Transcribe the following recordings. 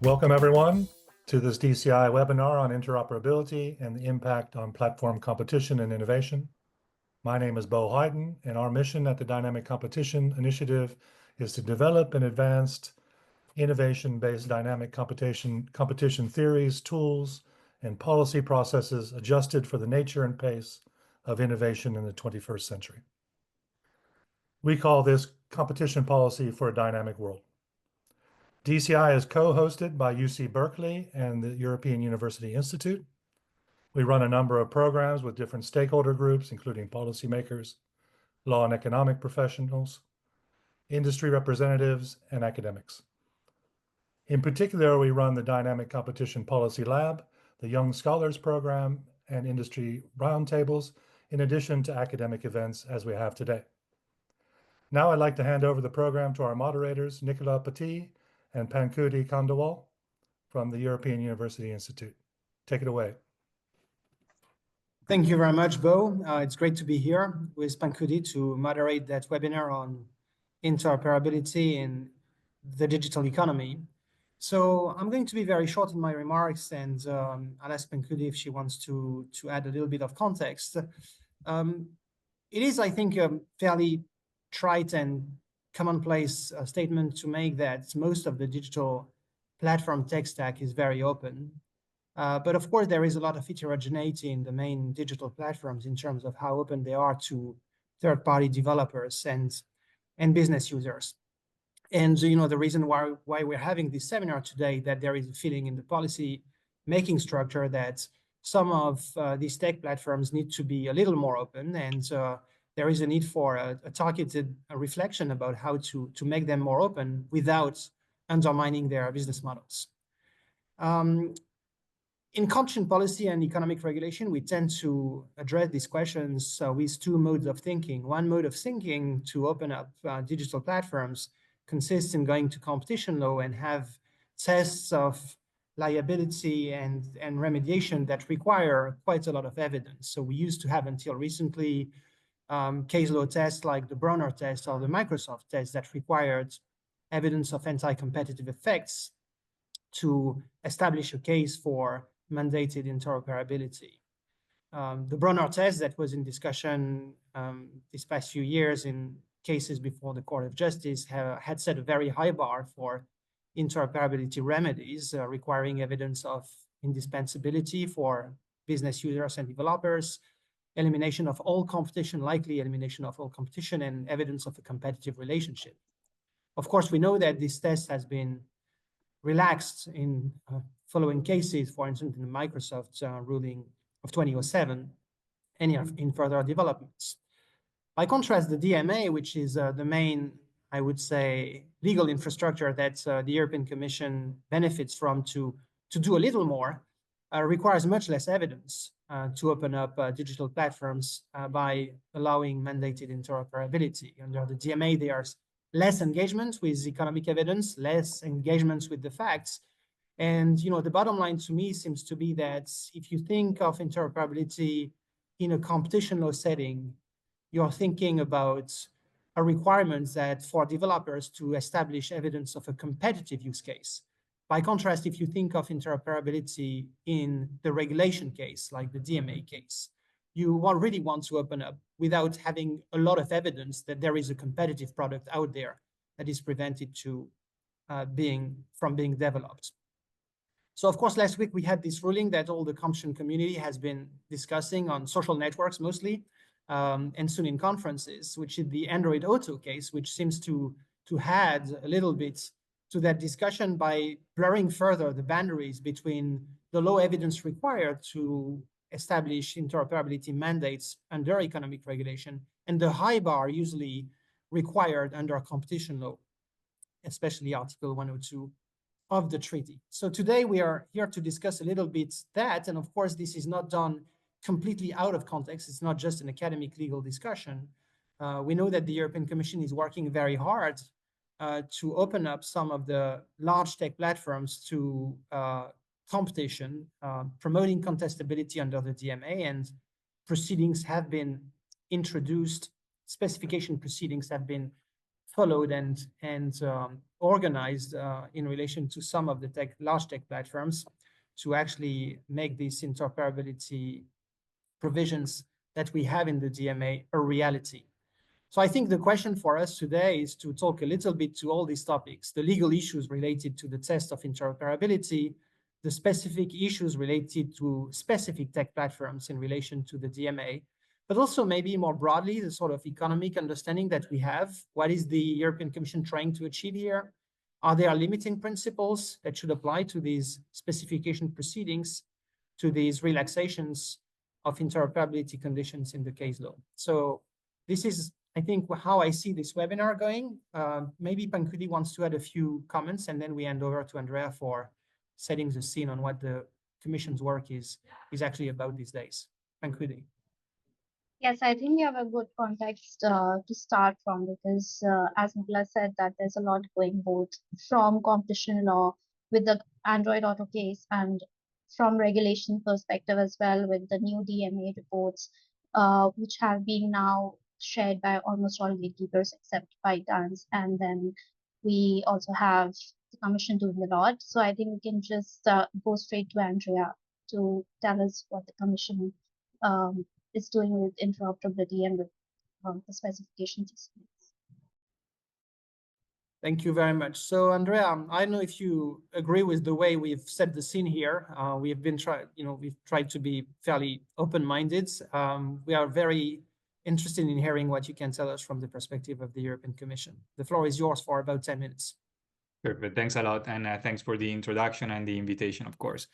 Welcome, everyone, to this DCI webinar on interoperability and the impact on platform competition and innovation. My name is Bo Hayden, and our mission at the Dynamic Competition Initiative is to develop and advance innovation-based dynamic competition theories, tools, and policy processes adjusted for the nature and pace of innovation in the 21st century. We call this competition policy for a dynamic world. DCI is co-hosted by UC Berkeley and the European University Institute. We run a number of programs with different stakeholder groups, including policymakers, law and economic professionals, industry representatives, and academics. In particular, we run the Dynamic Competition Policy Lab, the Young Scholars Program, and industry roundtables, in addition to academic events as we have today. Now I'd like to hand over the program to our moderators, Nicolas Petit and Pankudi Kandawal from the European University Institute. Take it away. Thank you very much, Bo. It's great to be here with Pankudi to moderate that webinar on interoperability in the digital economy. So I'm going to be very short in my remarks, and I'll ask Pankudi if she wants to add a little bit of context. It is, I think, a fairly trite and commonplace statement to make that most of the digital platform tech stack is very open. But of course, there is a lot of heterogeneity in the main digital platforms in terms of how open they are to third-party developers and business users. And the reason why we're having this seminar today, that there is a feeling in the policy making structure that some of these tech platforms need to be a little more open, and there is a need for a targeted reflection about how to make them more open without undermining their business models. In competition policy and economic regulation, we tend to address these questions with two modes of thinking. One mode of thinking to open up digital platforms consists in going to competition law and have tests of liability and remediation that require quite a lot of evidence. So we used to have until recently case law tests like the Bronner test or the Microsoft test that required evidence of anti-competitive effects to establish a case for mandated interoperability. The Bronner test that was in discussion these past few years in cases before the Court of Justice had set a very high bar for interoperability remedies, requiring evidence of indispensability for business users and developers, elimination of all competition, likely elimination of all competition, and evidence of a competitive relationship. Of course, we know that this test has been relaxed in following cases, for instance, in the Microsoft ruling of 2007, and in further developments. By contrast, the DMA, which is the main, I would say, legal infrastructure that the European Commission benefits from to do a little more, requires much less evidence to open up digital platforms by allowing mandated interoperability. Under the DMA, there's less engagement with economic evidence, less engagements with the facts. And the bottom line to me seems to be that if you think of interoperability in a competition law setting, you're thinking about a requirement that for developers to establish evidence of a competitive use case. By contrast, if you think of interoperability in the regulation case, like the DMA case, you really want to open up without having a lot of evidence that there is a competitive product out there that is prevented from being developed. So of course, last week we had this ruling that all the competition community has been discussing on social networks mostly, and soon in conferences, which is the Android Auto case, which seems to add a little bit to that discussion by blurring further the boundaries between the low evidence required to establish interoperability mandates under economic regulation and the high bar usually required under competition law, especially Article 102 of the treaty. So today we are here to discuss a little bit that, and of course this is not done completely out of context. It's not just an academic legal discussion. We know that the European Commission is working very hard to open up some of the large tech platforms to competition, promoting contestability under the DMA, and proceedings have been introduced, specification proceedings have been followed and organized in relation to some of the large tech platforms to actually make these interoperability provisions that we have in the DMA a reality. So I think the question for us today is to talk a little bit to all these topics, the legal issues related to the test of interoperability, the specific issues related to specific tech platforms in relation to the DMA, but also maybe more broadly, the sort of economic understanding that we have. What is the European Commission trying to achieve here? Are there limiting principles that should apply to these specification proceedings, to these relaxations of interoperability conditions in the case law? So this is, I think, how I see this webinar going. Maybe Pankudi wants to add a few comments, and then we hand over to Andrea for setting the scene on what the Commission's work is actually about these days. Pankudi. Yes, I think we have a good context to start from, because as Nicolas said, that there's a lot going both from competition law with the Android Auto case and from regulation perspective as well with the new DMA reports, which have been now shared by almost all gatekeepers except ByteDance. And then we also have the Commission doing a lot. So I think we can just go straight to Andrea to tell us what the Commission is doing with interoperability and with the specifications. Thank you very much. So Andrea, I don't know if you agree with the way we've set the scene here. We've tried to be fairly open-minded. We are very interested in hearing what you can tell us from the perspective of the European Commission. The floor is yours for about 10 minutes. Perfect. Thanks a lot. And thanks for the introduction and the invitation, of course.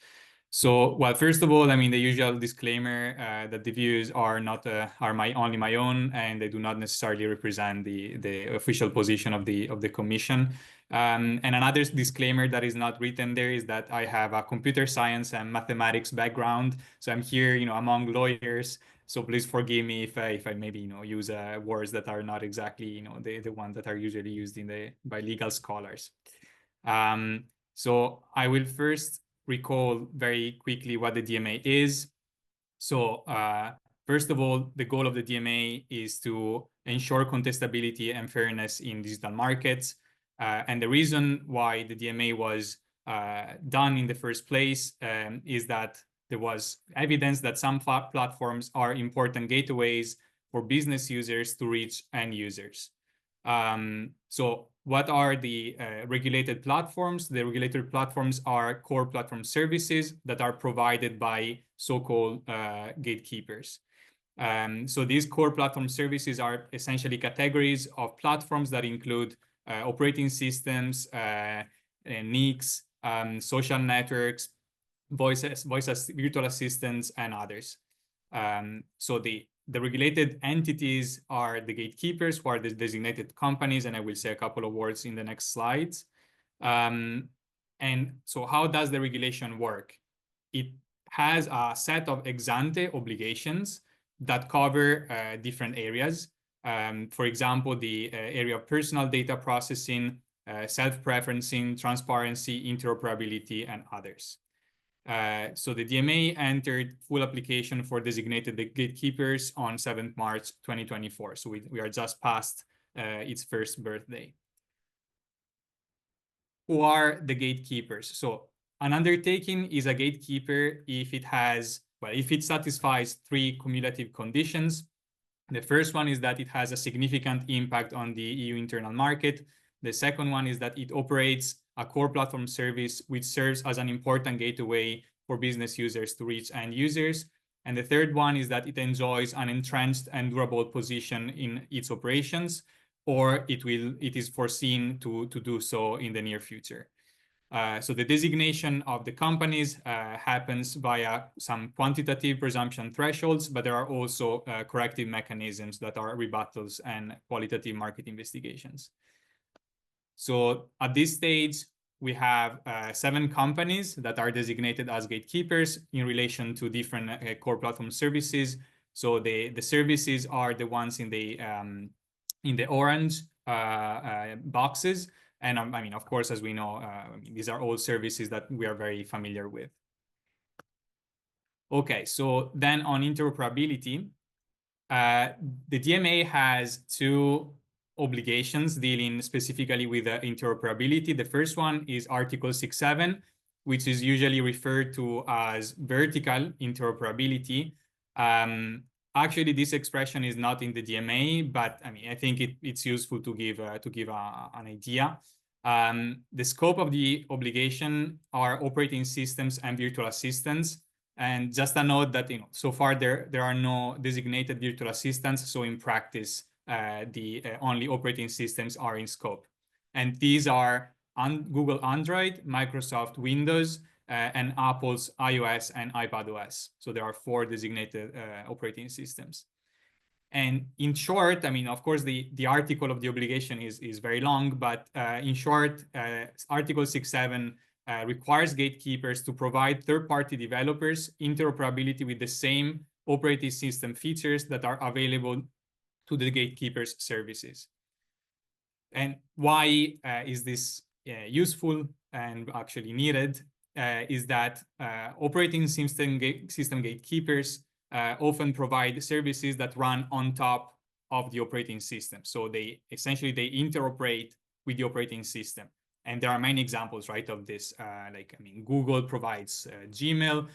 So, well, first of all, I mean, the usual disclaimer that the views are not only my own, and they do not necessarily represent the official position of the Commission. And another disclaimer that is not written there is that I have a computer science and mathematics background, so I'm here, among lawyers. So please forgive me if I maybe use words that are not exactly the ones that are usually used by legal scholars. So I will first recall very quickly what the DMA is. So first of all, the goal of the DMA is to ensure contestability and fairness in digital markets. And the reason why the DMA was done in the first place is that there was evidence that some platforms are important gateways for business users to reach end users. So what are the regulated platforms? The regulated platforms are core platform services that are provided by so-called gatekeepers. So these core platform services are essentially categories of platforms that include operating systems, NICs, social networks, virtual assistants, and others. So the regulated entities are the gatekeepers, who are the designated companies, and I will say a couple of words in the next slides. And so how does the regulation work? It has a set of ex-ante obligations that cover different areas. For example, the area of personal data processing, self-preferencing, transparency, interoperability, and others. So the DMA entered full application for designated gatekeepers on 7th March 2024. So we are just past its first birthday. Who are the gatekeepers? So an undertaking is a gatekeeper if it satisfies three cumulative conditions. The first one is that it has a significant impact on the EU internal market. The second one is that it operates a core platform service which serves as an important gateway for business users to reach end users. And the third one is that it enjoys an entrenched and durable position in its operations, or it is foreseen to do so in the near future. So the designation of the companies happens via some quantitative presumption thresholds, but there are also corrective mechanisms that are rebuttals and qualitative market investigations. So at this stage, we have 7 companies that are designated as gatekeepers in relation to different core platform services. So the services are the ones in the orange boxes. And I mean, of course, as we know, these are all services that we are very familiar with. Okay, so then on interoperability, the DMA has 2 obligations dealing specifically with interoperability. The first one is Article 6.7, which is usually referred to as vertical interoperability. Actually, this expression is not in the DMA, but I mean, I think it's useful to give an idea. The scope of the obligation are operating systems and virtual assistants. And just a note that so far there are no designated virtual assistants. So in practice, the only operating systems are in scope. And these are Google Android, Microsoft Windows, and Apple's iOS and iPadOS. So there are 4 designated operating systems. And in short, I mean, of course, the article of the obligation is very long, but in short, Article 6.7 requires gatekeepers to provide third-party developers interoperability with the same operating system features that are available to the gatekeepers' services. And why is this useful and actually needed? Is that operating system gatekeepers often provide services that run on top of the operating system. So they interoperate with the operating system. And there are many examples, right, of this. Google provides Gmail,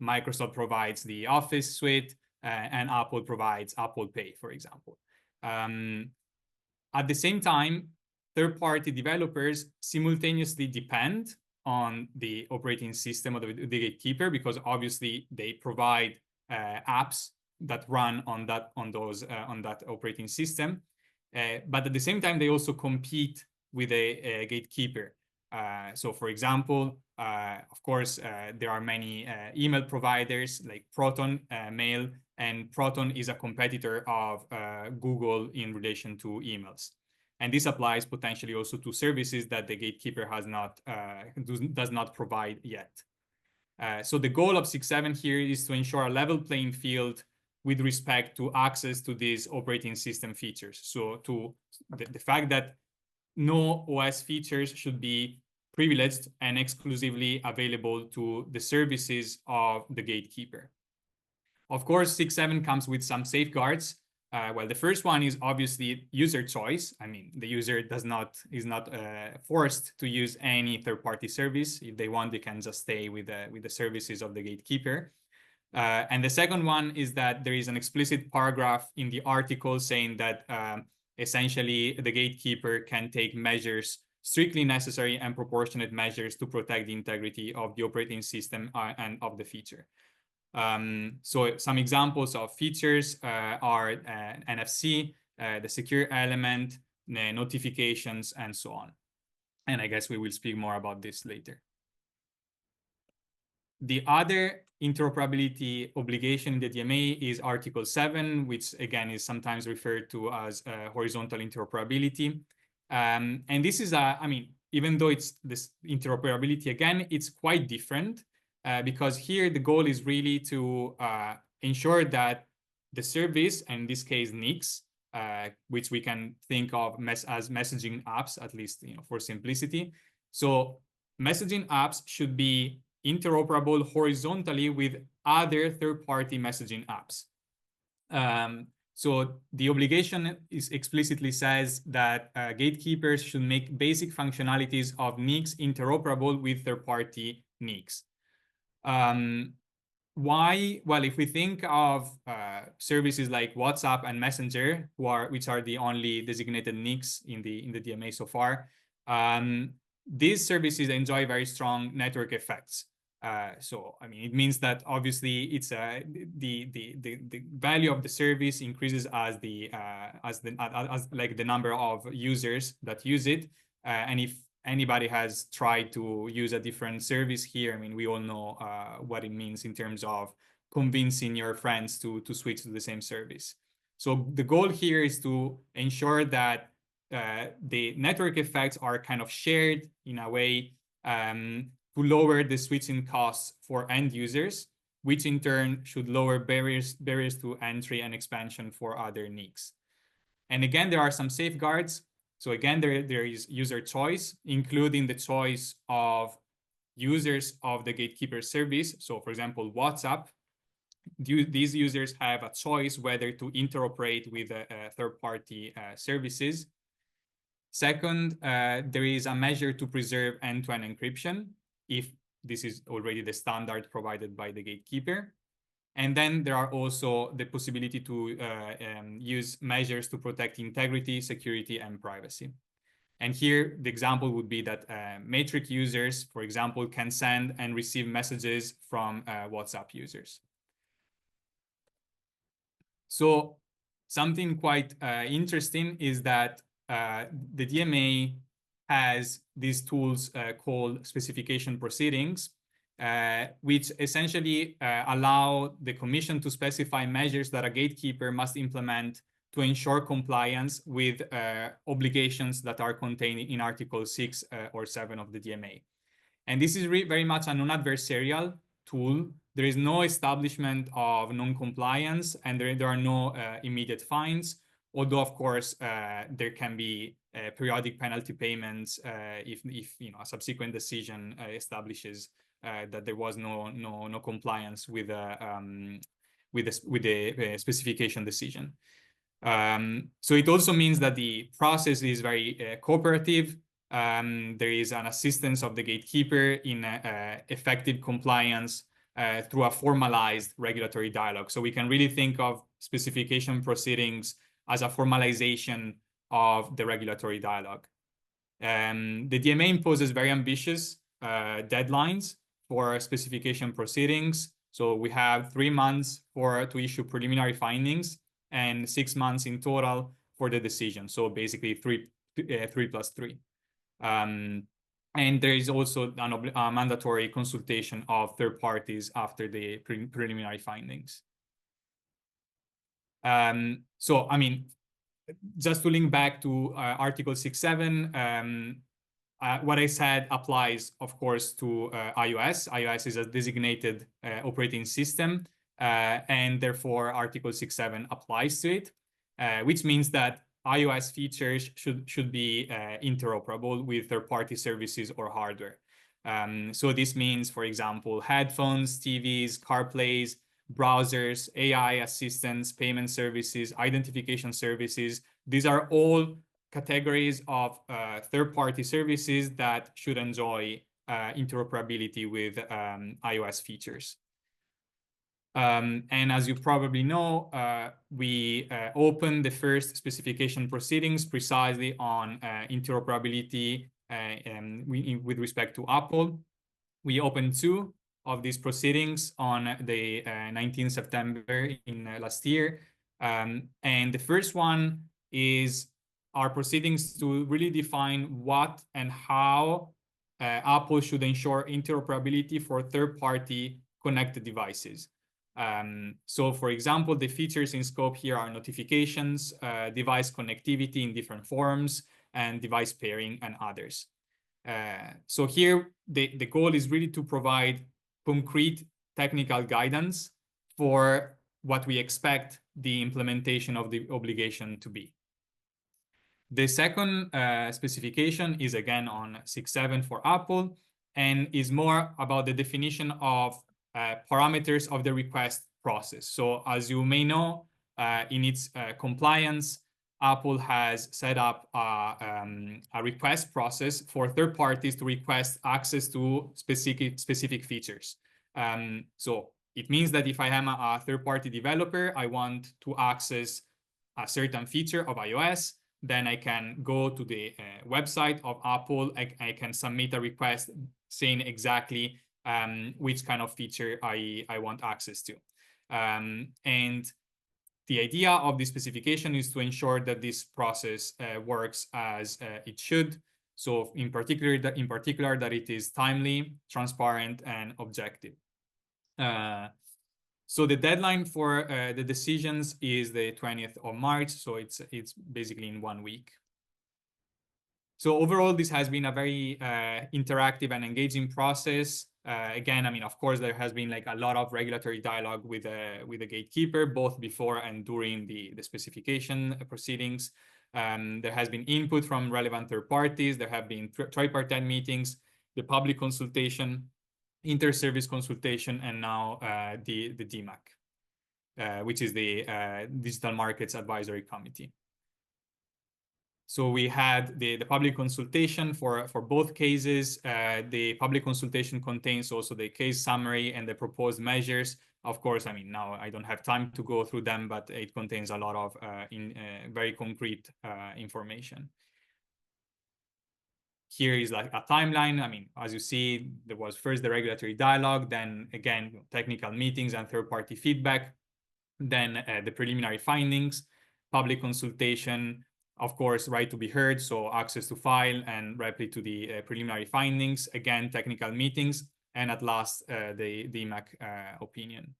Microsoft provides the Office suite, and Apple provides Apple Pay, for example. At the same time, third-party developers simultaneously depend on the operating system of the gatekeeper, because obviously they provide apps that run on that operating system. But at the same time, they also compete with a gatekeeper. So for example, of course, there are many email providers like Proton Mail, and Proton is a competitor of Google in relation to emails. And this applies potentially also to services that the gatekeeper does not provide yet. So the goal of 6.7 here is to ensure a level playing field with respect to access to these operating system features. So to the fact that no OS features should be privileged and exclusively available to the services of the gatekeeper. Of course, 6.7 comes with some safeguards. Well, the first one is obviously user choice. I mean, the user is not forced to use any third-party service. If they want, they can just stay with the services of the gatekeeper. And the second one is that there is an explicit paragraph in the article saying that essentially the gatekeeper can take measures, strictly necessary and proportionate measures, to protect the integrity of the operating system and of the feature. So some examples of features are NFC, the secure element, notifications, and so on. And I guess we will speak more about this later. The other interoperability obligation in the DMA is Article 7, which again is sometimes referred to as horizontal interoperability. And this is even though it's this interoperability, again, it's quite different. Because here the goal is really to ensure that the service, and in this case NICs, which we can think of as messaging apps, at least for simplicity. So messaging apps should be interoperable horizontally with other third-party messaging apps. So the obligation explicitly says that gatekeepers should make basic functionalities of NICs interoperable with third-party NICs. Why? Well, if we think of services like WhatsApp and Messenger, which are the only designated NICs in the DMA so far, these services enjoy very strong network effects. So I mean, it means that obviously it's the value of the service increases as the number of users that use it, and if anybody has tried to use a different service here, I mean, we all know what it means in terms of convincing your friends to switch to the same service. So the goal here is to ensure that the network effects are kind of shared in a way to lower the switching costs for end users, which in turn should lower barriers to entry and expansion for other NICs. And again, there are some safeguards. So again, there is user choice, including the choice of users of the gatekeeper service. So for example, WhatsApp these users have a choice whether to interoperate with third-party services. Second, there is a measure to preserve end-to-end encryption, if this is already the standard provided by the gatekeeper. And then there are also the possibility to use measures to protect integrity, security, and privacy. And here, the example would be that Matrix users, for example, can send and receive messages from WhatsApp users. So something quite interesting is that the DMA has these tools called specification proceedings, which essentially allow the Commission to specify measures that a gatekeeper must implement to ensure compliance with obligations that are contained in Article 6 or 7 of the DMA. And this is very much a non-adversarial tool. There is no establishment of non-compliance, and there are no immediate fines, although, of course, there can be periodic penalty payments if a subsequent decision establishes that there was no compliance with the specification decision. So it also means that the process is very cooperative. There is an assistance of the gatekeeper in effective compliance through a formalized regulatory dialogue. So we can really think of specification proceedings as a formalization of the regulatory dialogue. The DMA imposes very ambitious deadlines for specification proceedings. So we have 3 months to issue preliminary findings and 6 months in total for the decision. So basically 3+3. And there is also a mandatory consultation of third parties after the preliminary findings. So, I mean, just to link back to Article 6.7, what I said applies, of course, to iOS. iOS is a designated operating system, and therefore Article 6.7 applies to it, which means that iOS features should be interoperable with third-party services or hardware. So this means, for example, headphones, TVs, CarPlays, browsers, AI assistants, payment services, identification services. These are all categories of third-party services that should enjoy interoperability with iOS features. And as you probably know, we opened the first specification proceedings precisely on interoperability with respect to Apple. We opened 2 of these proceedings on the 19th September in last year. And the first one is our proceedings to really define what and how Apple should ensure interoperability for third-party connected devices. So, for example, the features in scope here are notifications, device connectivity in different forms, and device pairing, and others. So here, the goal is really to provide concrete technical guidance for what we expect the implementation of the obligation to be. The second specification is again on 6.7 for Apple, and is more about the definition of parameters of the request process. So as you may know, in its compliance, Apple has set up a request process for third parties to request access to specific features. So it means that if I am a third-party developer, I want to access a certain feature of iOS, then I can go to the website of Apple. I can submit a request saying exactly which kind of feature I want access to. And the idea of the specification is to ensure that this process works as it should. So in particular that it is timely, transparent, and objective. So the deadline for the decisions is the 20th of March. So it's basically in 1 week. So overall, this has been a very interactive and engaging process. Again, I mean, of course, there has been like a lot of regulatory dialogue with the gatekeeper, both before and during the specification proceedings. There has been input from relevant third parties. There have been tripartite meetings, the public consultation, inter-service consultation, and now the DMAC. which is the Digital Markets Advisory Committee. So we had the public consultation for both cases. The public consultation contains also the case summary and the proposed measures. Of course, I mean, now I don't have time to go through them, but it contains a lot of very concrete information. Here is like a timeline. I mean, as you see, there was first the regulatory dialogue, then again, technical meetings and third-party feedback, then the preliminary findings, public consultation, of course, right to be heard, so access to file and rapidly to the preliminary findings, again, technical meetings, and at last, the DMAC opinion.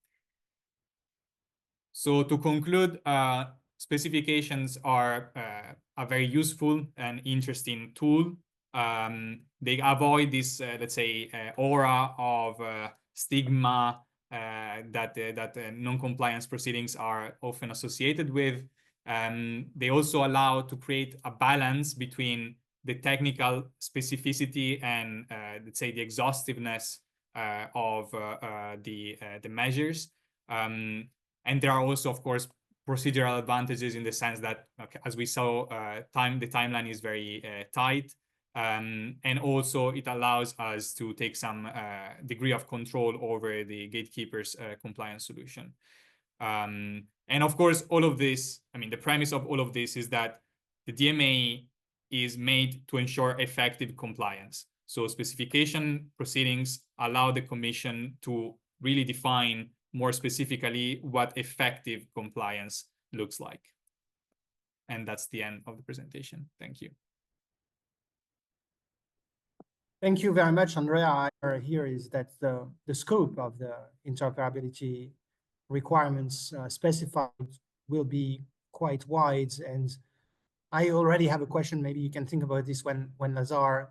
So to conclude, specifications are a very useful and interesting tool. They avoid this, let's say, aura of stigma that non-compliance proceedings are often associated with. They also allow to create a balance between the technical specificity and, let's say, the exhaustiveness of the measures. And there are also, of course, procedural advantages in the sense that, as we saw, the timeline is very tight. And also it allows us to take some degree of control over the gatekeeper's compliance solution. And of course, all of this, I mean, the premise of all of this is that the DMA is made to ensure effective compliance. So specification proceedings allow the Commission to really define more specifically what effective compliance looks like. And that's the end of the presentation. Thank you. Thank you very much, Andrea. Here is that the scope of the interoperability requirements specified will be quite wide. And I already have a question. Maybe you can think about this when Lazar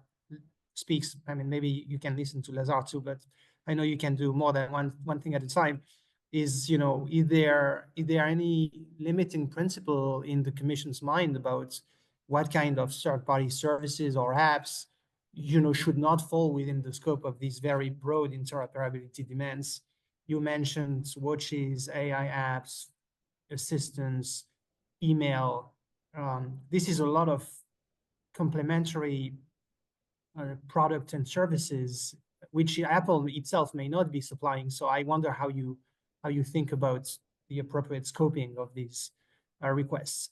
speaks. I mean, maybe you can listen to Lazar too, but I know you can do more than one thing at a time. Is, you know, is there any limiting principle in the Commission's mind about what kind of third-party services or apps, you know, should not fall within the scope of these very broad interoperability demands? You mentioned watches, AI apps, assistants, email. This is a lot of complementary product and services which Apple itself may not be supplying. So I wonder how you think about the appropriate scoping of these requests.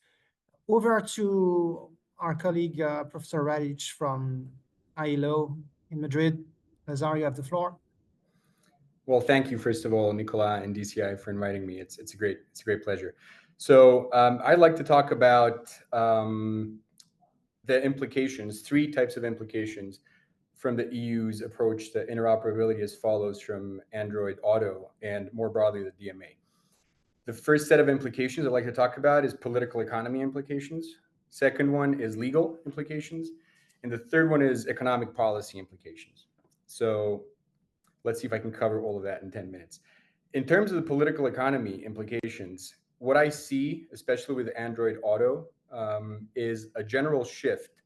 Over to our colleague, Professor Radic from ILO in Madrid. Lazar, you have the floor. Well, thank you, first of all, Nicola and DCI, for inviting me. It's a great pleasure. So I'd like to talk about the implications, 3 types of implications from the EU's approach to interoperability as follows from Android Auto and more broadly the DMA. The first set of implications I'd like to talk about is political economy implications. Second one is legal implications. And the third one is economic policy implications. So let's see if I can cover all of that in 10 minutes. In terms of the political economy implications, what I see, especially with Android Auto, is a general shift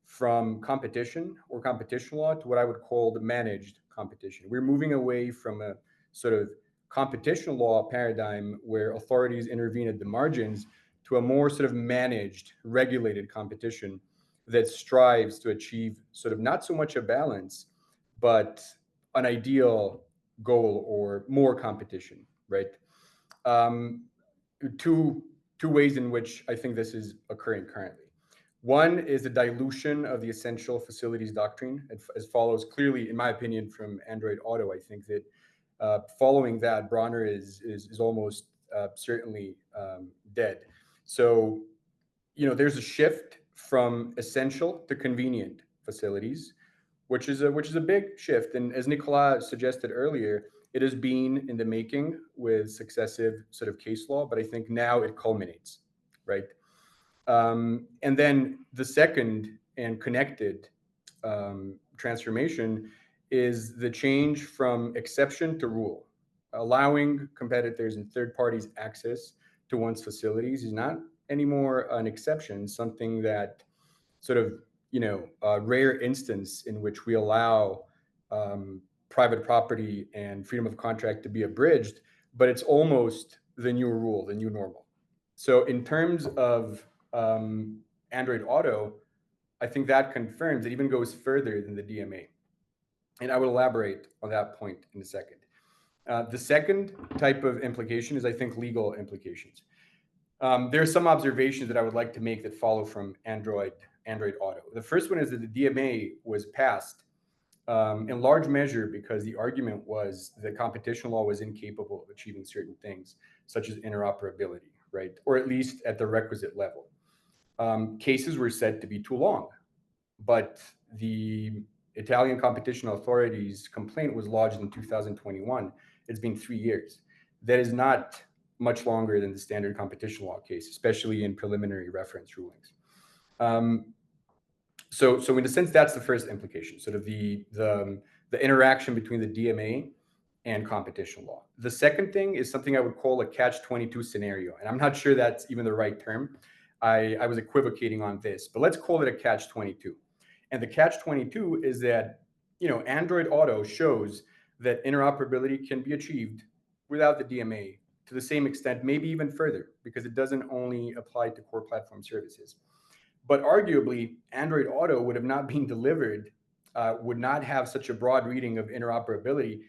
from competition or competition law to what I would call the managed competition. We're moving away from a sort of competition law paradigm where authorities intervene at the margins to a more sort of managed, regulated competition that strives to achieve sort of not so much a balance, but an ideal goal or more competition, right? Two ways in which I think this is occurring currently. One is the dilution of the essential facilities doctrine, as follows clearly, in my opinion, from Android Auto. I think that following that, Bronner is almost certainly dead. So, you know, there's a shift from essential to convenient facilities, which is a big shift. And as Nicolas suggested earlier, it has been in the making with successive sort of case law, but I think now it culminates, right? And then the second and connected transformation is the change from exception to rule. Allowing competitors and third parties access to one's facilities is not anymore an exception, something that sort of, you know, a rare instance in which we allow private property and freedom of contract to be abridged, but it's almost the new rule, the new normal. So in terms of Android Auto, I think that confirms it even goes further than the DMA. And I will elaborate on that point in a second. The second type of implication is, I think, legal implications. There are some observations that I would like to make that follow from Android Auto. The first one is that the DMA was passed in large measure because the argument was that competition law was incapable of achieving certain things, such as interoperability, right? Or at least at the requisite level. Cases were said to be too long, but the Italian competition authority's complaint was lodged in 2021. It's been 3 years. That is not much longer than the standard competition law case, especially in preliminary reference rulings. So in a sense, that's the first implication, sort of the interaction between the DMA and competition law. The second thing is something I would call a catch-22 scenario, and I'm not sure that's even the right term. I was equivocating on this, but let's call it a catch-22. And the catch-22 is that, Android Auto shows that interoperability can be achieved without the DMA to the same extent, maybe even further, because it doesn't only apply to core platform services. But arguably, Android Auto would have not been delivered, would not have such a broad reading of interoperability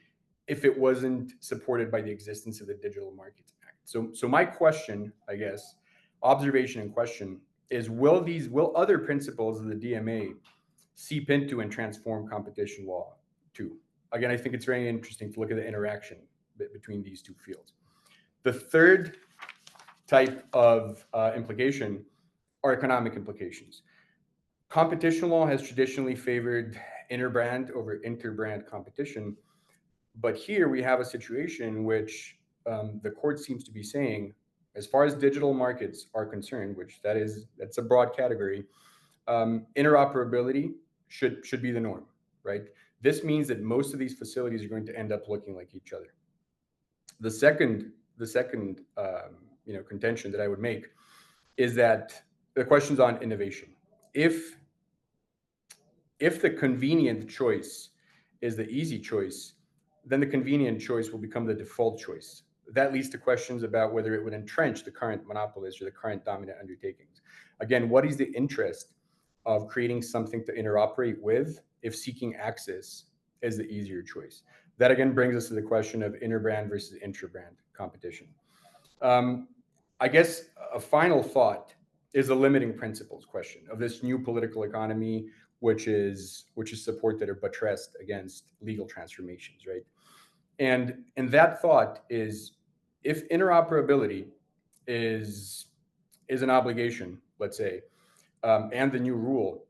if it wasn't supported by the existence of the Digital Markets Act. So my question, I guess, observation and question is, will other principles of the DMA seep into and transform competition law too? Again, I think it's very interesting to look at the interaction between these two fields. The third type of implication are economic implications. Competition law has traditionally favored interbrand over interbrand competition, but here we have a situation in which the court seems to be saying, as far as digital markets are concerned, which that's a broad category, interoperability should be the norm, right? This means that most of these facilities are going to end up looking like each other. The second contention that I would make is that the question's on innovation. If the convenient choice is the easy choice, then the convenient choice will become the default choice. That leads to questions about whether it would entrench the current monopolists or the current dominant undertakings. Again, what is the interest of creating something to interoperate with if seeking access is the easier choice? That again brings us to the question of interbrand versus intrabrand competition. I guess a final thought is the limiting principles question of this new political economy, which is supported or buttressed against legal transformations, right? And that thought is, if interoperability is an obligation, let's say, and the new rule,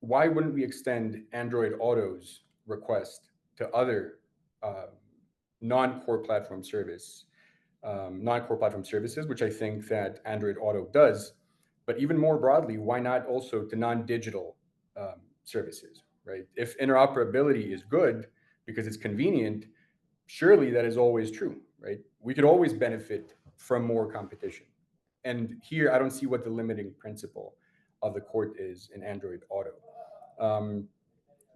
why wouldn't we extend Android Auto's request to other non-core platform services, which I think that Android Auto does, but even more broadly, why not also to non-digital services, right? If interoperability is good because it's convenient, surely that is always true, right? We could always benefit from more competition. And here, I don't see what the limiting principle of the court is in Android Auto.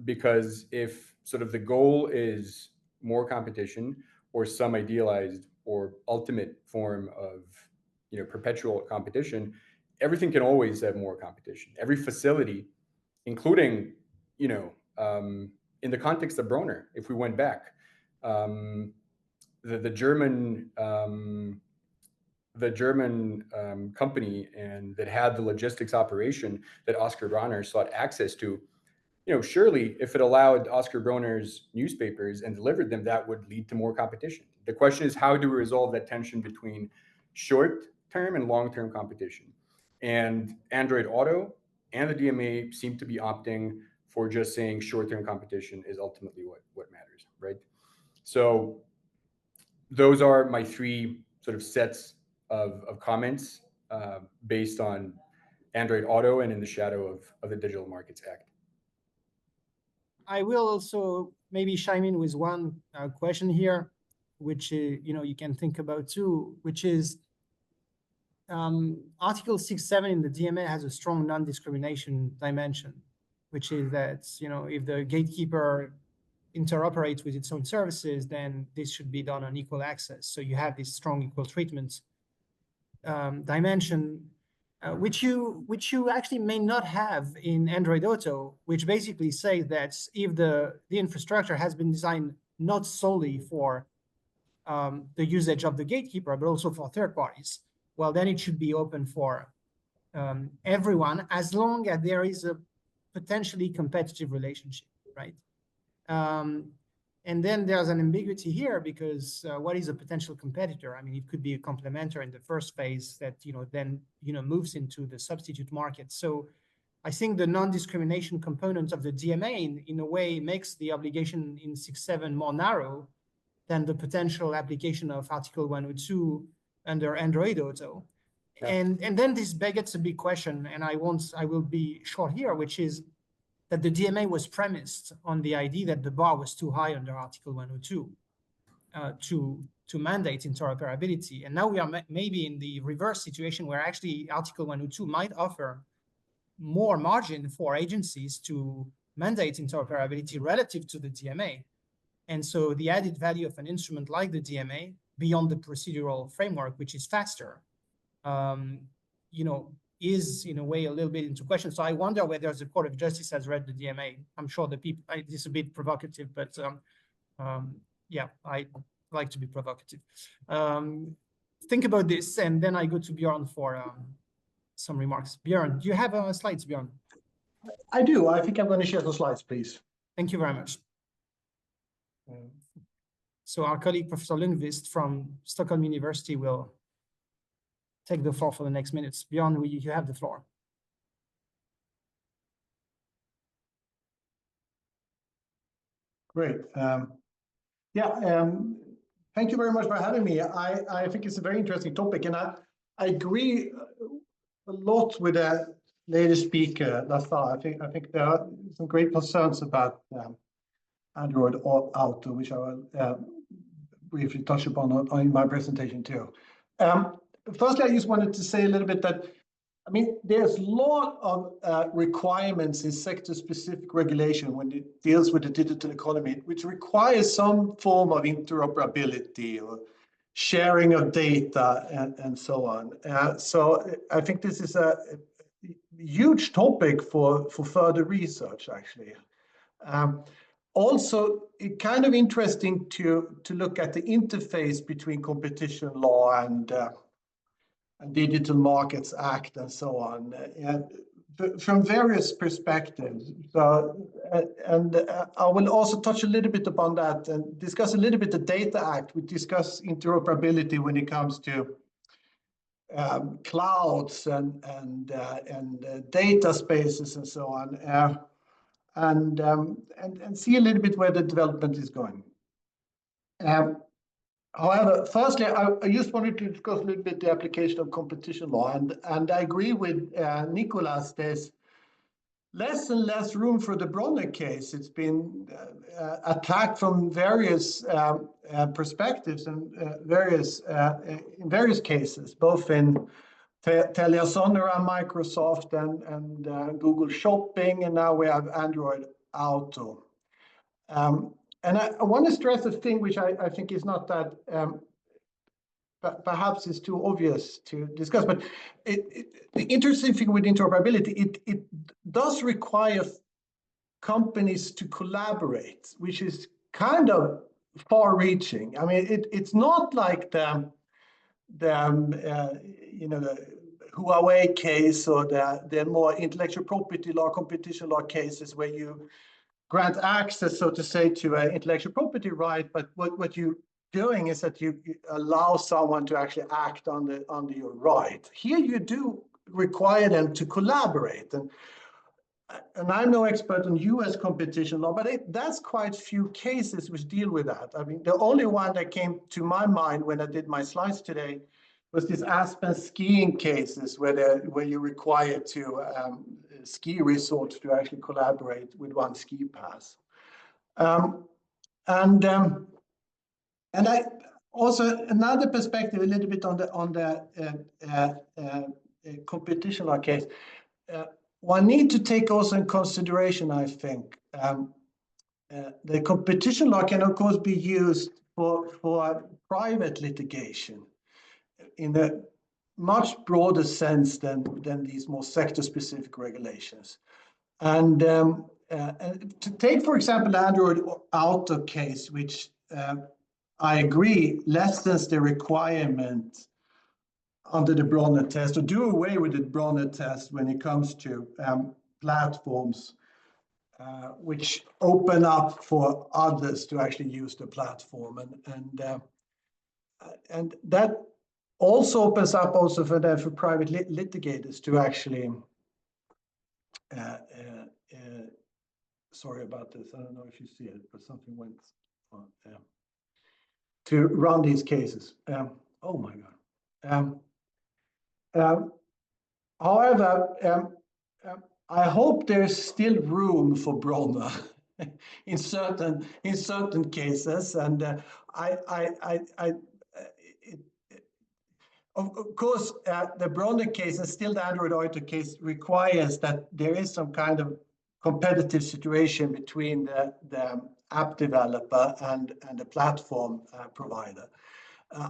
Because if sort of the goal is more competition or some idealized or ultimate form of perpetual competition, everything can always have more competition. Every facility, including in the context of Bronner, if we went back, the German company and that had the logistics operation that Oscar Bronner sought access to, surely if it allowed Oscar Bronner's newspapers and delivered them, that would lead to more competition. The question is, how do we resolve that tension between short-term and long-term competition? And Android Auto and the DMA seem to be opting for just saying short-term competition is ultimately what matters, right? So those are my three sort of sets of comments based on Android Auto and in the shadow of the Digital Markets Act. I will also maybe chime in with one question here, which you can think about too, which is Article 6.7 in the DMA has a strong non-discrimination dimension, which is that if the gatekeeper interoperate with its own services, then this should be done on equal access. So you have this strong equal treatment dimension, which you actually may not have in Android Auto, which basically says that if the infrastructure has been designed not solely for the usage of the gatekeeper, but also for third parties, well, then it should be open for everyone, as long as there is a potentially competitive relationship, right? And then there's an ambiguity here, because what is a potential competitor? I mean, it could be a complementer in the first phase that, then, moves into the substitute market. So I think the non-discrimination component of the DMA in a way makes the obligation in 6.7 more narrow than the potential application of Article 102 under Android Auto. Yeah. And then this begs a big question, and I will be short here, which is that the DMA was premised on the idea that the bar was too high under Article 102 to mandate interoperability. And now we are maybe in the reverse situation, where actually Article 102 might offer more margin for agencies to mandate interoperability relative to the DMA. And so the added value of an instrument like the DMA, beyond the procedural framework, which is faster, is in a way a little bit into question. So I wonder whether the Court of Justice has read the DMA. I'm sure the people, this is a bit provocative, but yeah, I like to be provocative. Think about this, and then I go to Björn for some remarks. Björn, do you have slides, Björn? I do. I think I'm going to share the slides, please. Thank you very much. So our colleague, Professor Lundqvist from Stockholm University, will take the floor for the next minutes. Björn, you have the floor. Great. Thank you very much for having me. I think it's a very interesting topic, and I agree a lot with the latest speaker, Lassar. I think there are some great concerns about Android Auto, which I will briefly touch upon in my presentation too. Firstly, I just wanted to say a little bit that, I mean, there's a lot of requirements in sector-specific regulation when it deals with the digital economy, which requires some form of interoperability or sharing of data and so on. So I think this is a huge topic for further research, actually. Also, it's kind of interesting to look at the interface between competition law and Digital Markets Act and so on, from various perspectives. So, I will also touch a little bit upon that and discuss a little bit the Data Act. We discuss interoperability when it comes to clouds and data spaces and so on, and see a little bit where the development is going. However, firstly, I just wanted to discuss a little bit the application of competition law, and I agree with Nicolas. There's less and less room for the Bronner case. It's been attacked from various perspectives and in various cases, both in TeliaSonera, Microsoft, and Google Shopping, and now we have Android Auto. And I want to stress a thing which I think is not that, perhaps is too obvious to discuss, but the interesting thing with interoperability, it does require companies to collaborate, which is kind of far-reaching. I mean, it's not like the Huawei case or the more intellectual property law, competition law cases where you grant access, so to say, to an intellectual property right, but what you're doing is that you allow someone to actually act under your right. Here you do require them to collaborate, and I'm no expert on US competition law, but that's quite few cases which deal with that. I mean, the only one that came to my mind when I did my slides today was this Aspen skiing cases where you're required to ski resorts to actually collaborate with one ski pass. And I also another perspective a little bit on the competition law case. One need to take also in consideration, I think, the competition law can, of course, be used for private litigation in a much broader sense than these more sector-specific regulations. And to take, for example, the Android Auto case, which I agree lessens the requirement under the Bronner test, or do away with the Bronner test when it comes to platforms which open up for others to actually use the platform, and that also opens up also for private litigators to actually sorry about this, I don't know if you see it, but something went on, to run these cases. Oh my God. However, I hope there's still room for Bronner in certain cases, and of course, the Bronner case and still the Android Auto case requires that there is some kind of competitive situation between the app developer and the platform provider.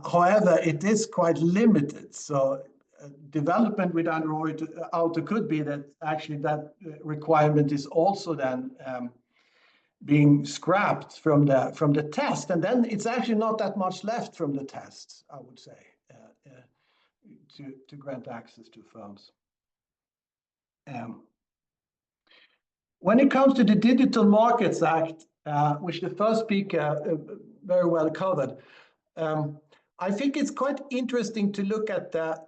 However, it is quite limited. So development with Android Auto could be that actually that requirement is also then being scrapped from the test, and then it's actually not that much left from the test, I would say, to grant access to firms. When it comes to the Digital Markets Act, which the first speaker very well covered, I think it's quite interesting to look at the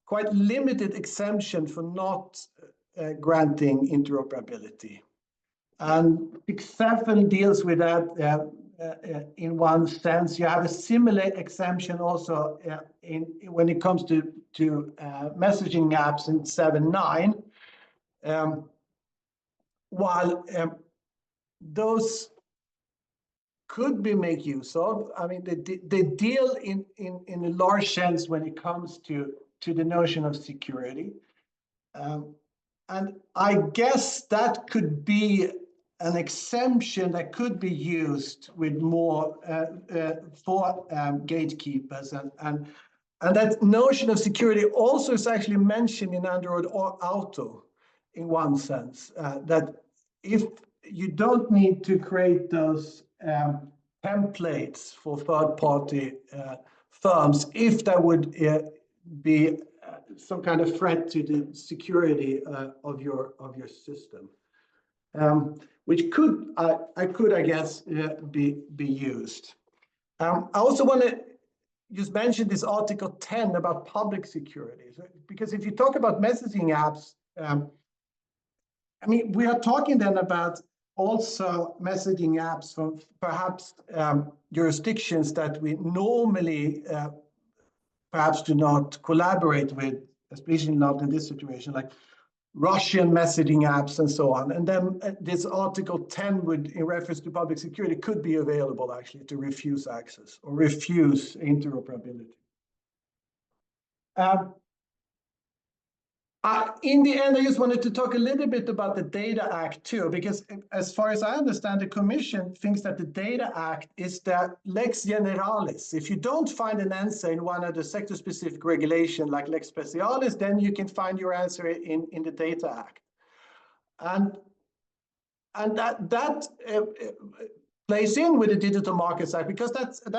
quite limited exemption for not granting interoperability. And 6.7 deals with that in one sense. You have a similar exemption also when it comes to messaging apps in 7.9. While those could be made use of, I mean, they deal in a large sense when it comes to the notion of security. And I guess that could be an exemption that could be used with more for gatekeepers, and that notion of security also is actually mentioned in Android Auto in one sense, that if you don't need to create those templates for third-party firms, if that would be some kind of threat to the security of your system, which could, I guess, be used. I also want to just mention this Article 10 about public security, because if you talk about messaging apps, I mean, we are talking then about also messaging apps from perhaps jurisdictions that we normally perhaps do not collaborate with, especially not in this situation, like Russian messaging apps and so on. And then this Article 10 would, in reference to public security, could be available actually to refuse access or refuse interoperability. In the end, I just wanted to talk a little bit about the Data Act too, because as far as I understand, the Commission thinks that the Data Act is the lex generalis. If you don't find an answer in one of the sector-specific regulation like lex specialis, then you can find your answer in the Data Act. And that plays in with the Digital Markets Act, because that's a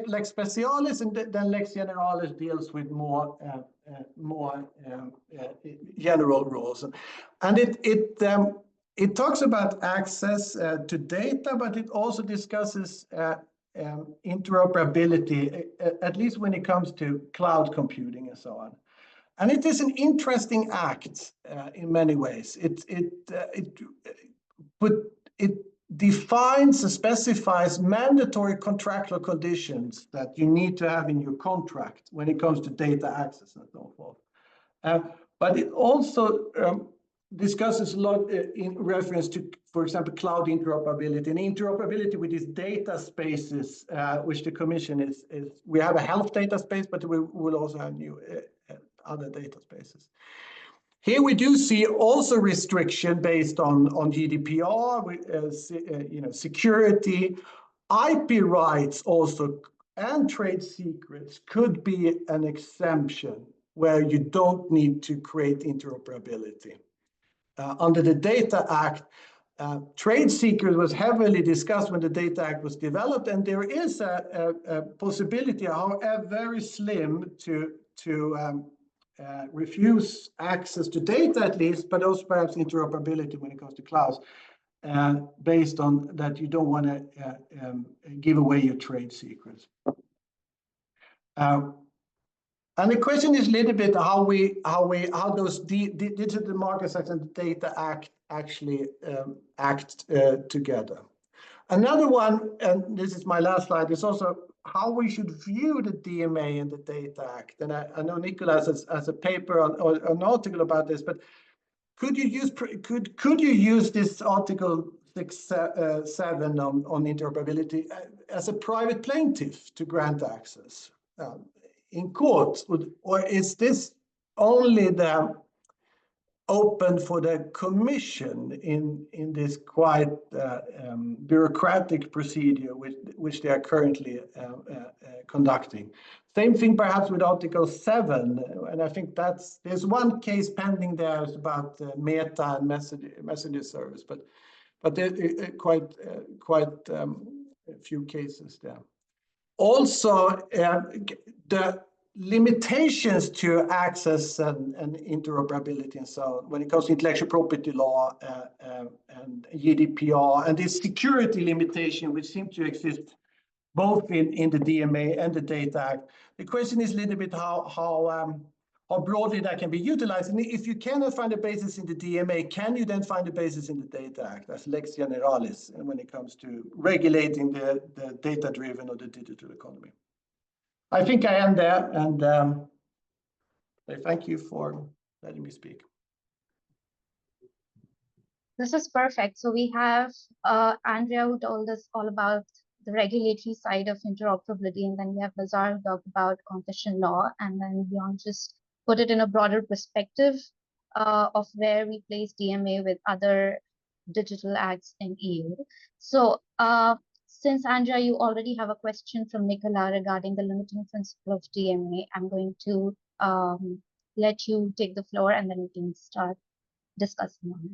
lex specialis, and then lex generalis deals with more general rules. And it talks about access to data, but it also discusses interoperability, at least when it comes to cloud computing and so on. And it is an interesting act in many ways. It defines and specifies mandatory contractual conditions that you need to have in your contract when it comes to data access and so forth. But it also discusses a lot in reference to, for example, cloud interoperability and interoperability with these data spaces, which the Commission is. We have a health data space, but we will also have new other data spaces. Here we do see also restriction based on GDPR, security, IP rights also, and trade secrets could be an exemption where you don't need to create interoperability. Under the Data Act, trade secret was heavily discussed when the Data Act was developed, and there is a possibility, however very slim, to refuse access to data at least, but also perhaps interoperability when it comes to clouds, based on that you don't want to give away your trade secrets. And the question is a little bit how those Digital Markets Act and the Data Act actually act together. Another one, and this is my last slide, is also how we should view the DMA and the Data Act. And I know Nicholas has a paper or an article about this, but could you use this Article 6.7 on interoperability as a private plaintiff to grant access in court, or is this only open for the Commission in this quite bureaucratic procedure which they are currently conducting? Same thing perhaps with Article 7, and I think there's one case pending there about Meta and messenger service, but there are quite a few cases there. Also, the limitations to access and interoperability and so on when it comes to intellectual property law and GDPR, and this security limitation which seem to exist both in the DMA and the Data Act. The question is a little bit how broadly that can be utilized. And if you cannot find a basis in the DMA, can you then find a basis in the Data Act as lex generalis when it comes to regulating the data-driven or the digital economy? I think I am there, and I thank you for letting me speak. This is perfect. So we have Andrea who told us all about the regulatory side of interoperability, and then we have Lazar who talked about competition law, and then Bjorn just put it in a broader perspective of where we place DMA with other digital acts in EU. So since Andrea, you already have a question from Nicola regarding the limiting principle of DMA, I'm going to let you take the floor and then we can start discussing on it.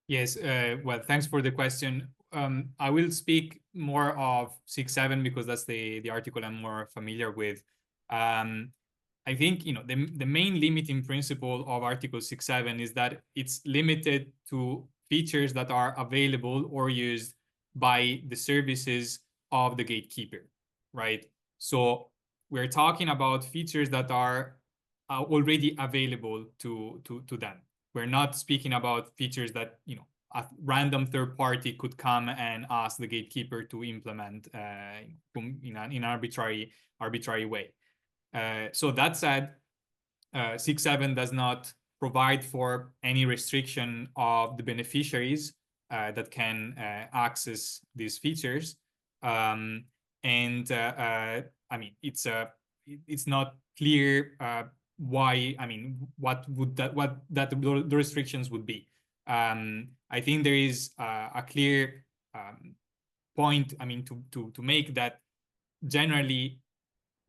Yes, well, thanks for the question. I will speak more of 6.7 because that's the article I'm more familiar with. I think the main limiting principle of Article 6.7 is that it's limited to features that are available or used by the services of the gatekeeper, right? So we're talking about features that are already available to them. We're not speaking about features that a random third party could come and ask the gatekeeper to implement in an arbitrary way. So that said, 6.7 does not provide for any restriction of the beneficiaries that can access these features, and I mean it's not clear why. I mean, what the restrictions would be. I think there is a clear point. I mean, to make that generally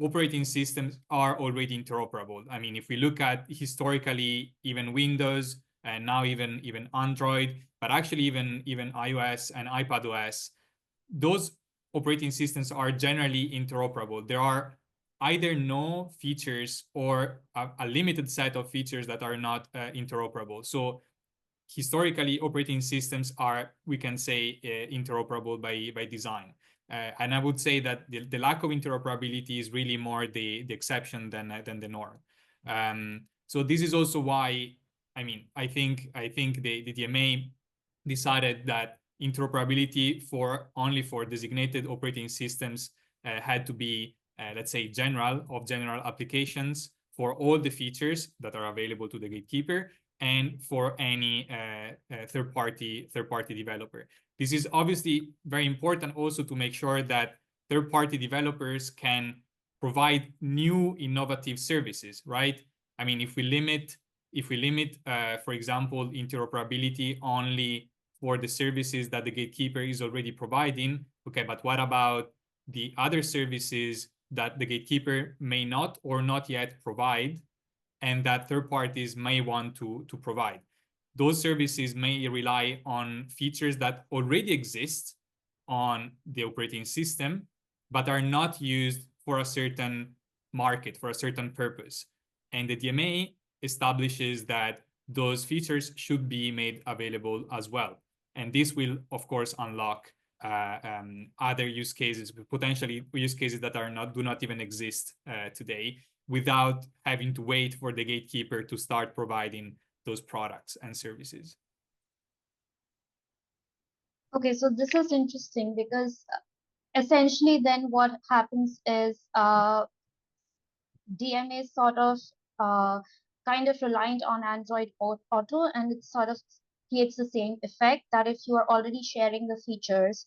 operating systems are already interoperable. I mean, if we look at historically, even Windows and now even Android, but actually even iOS and iPadOS, those operating systems are generally interoperable. There are either no features or a limited set of features that are not interoperable. So historically, operating systems are, we can say, interoperable by design. And I would say that the lack of interoperability is really more the exception than the norm. So this is also why, I mean, I think the DMA decided that interoperability only for designated operating systems had to be, let's say, general applications for all the features that are available to the gatekeeper and for any third-party developer. This is obviously very important also to make sure that third-party developers can provide new innovative services, right? I mean, if we limit, for example, interoperability only for the services that the gatekeeper is already providing, okay, but what about the other services that the gatekeeper may not or not yet provide, and that third parties may want to provide? Those services may rely on features that already exist on the operating system, but are not used for a certain market, for a certain purpose. And the DMA establishes that those features should be made available as well. And this will, of course, unlock other use cases, potentially use cases that do not even exist today, without having to wait for the gatekeeper to start providing those products and services. Okay, so this is interesting because essentially then what happens is DMA is sort of kind of reliant on Android Auto, and it sort of creates the same effect that if you are already sharing the features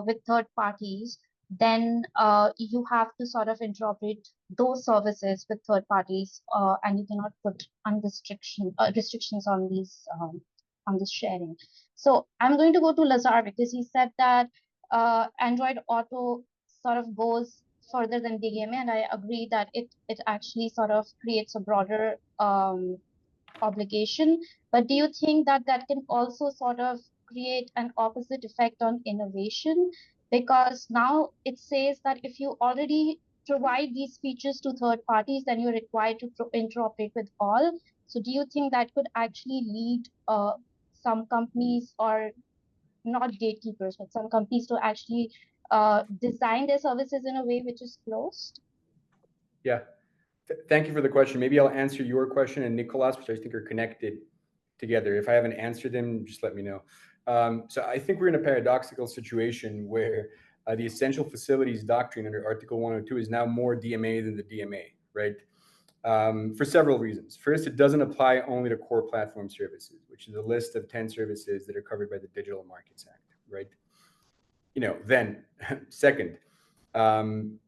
with third parties, then you have to sort of interoperate those services with third parties, and you cannot put restrictions on these on this sharing. So I'm going to go to Lazar because he said that Android Auto sort of goes further than DMA, and I agree that it actually sort of creates a broader obligation. But do you think that that can also sort of create an opposite effect on innovation? Because now it says that if you already provide these features to third parties, then you're required to interoperate with all. So do you think that could actually lead some companies, or not gatekeepers, but some companies, to actually design their services in a way which is closed? Yeah, thank you for the question. Maybe I'll answer your question and Nicolas, which I think are connected together. If I haven't answered them, just let me know. So I think we're in a paradoxical situation where the essential facilities doctrine under Article 102 is now more DMA than the DMA, right? For several reasons. First, it doesn't apply only to core platform services, which is a list of 10 services that are covered by the Digital Markets Act, right? Then second, the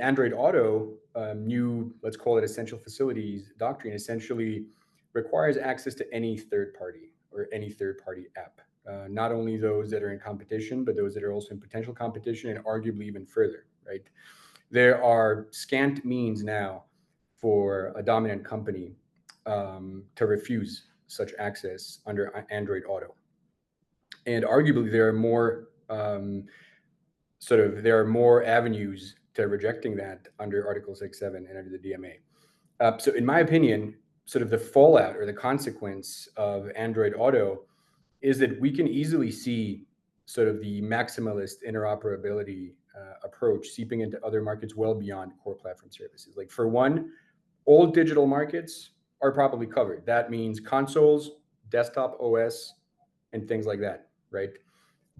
Android Auto new, let's call it essential facilities doctrine, essentially requires access to any third party or any third party app. Not only those that are in competition, but those that are also in potential competition, and arguably even further, right? There are scant means now for a dominant company to refuse such access under Android Auto. And arguably there are more avenues to rejecting that under Article 6.7 and under the DMA. So in my opinion, sort of the fallout or the consequence of Android Auto is that we can easily see sort of the maximalist interoperability approach seeping into other markets well beyond core platform services. Like, for one, all digital markets are probably covered. That means consoles, desktop OS, and things like that, right?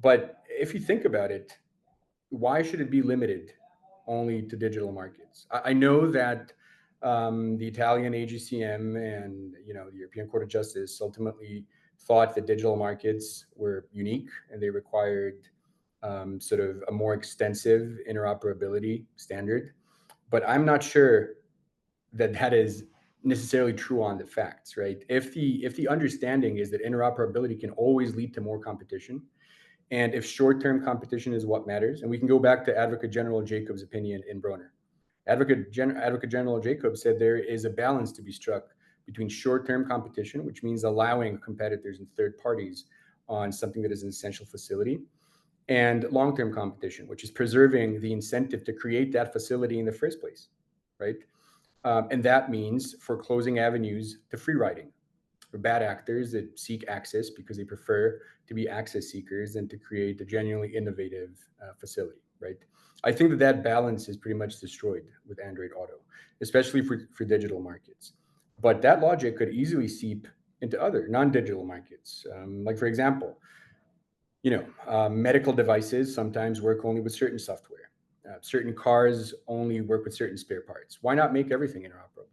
But if you think about it, why should it be limited only to digital markets? I know that the Italian AGCM and the European Court of Justice ultimately thought that digital markets were unique and they required sort of a more extensive interoperability standard. But I'm not sure that that is necessarily true on the facts, right? If the understanding is that interoperability can always lead to more competition, and if short-term competition is what matters, and we can go back to Advocate General Jacobs' opinion in Broner. Advocate General Jacobs said there is a balance to be struck between short-term competition, which means allowing competitors and third parties on something that is an essential facility, and long-term competition, which is preserving the incentive to create that facility in the first place, right? And that means foreclosing avenues to free riding for bad actors that seek access because they prefer to be access seekers than to create a genuinely innovative facility, right? I think that balance is pretty much destroyed with Android Auto, especially for digital markets. But that logic could easily seep into other non-digital markets. Like, for example, medical devices sometimes work only with certain software. Certain cars only work with certain spare parts. Why not make everything interoperable?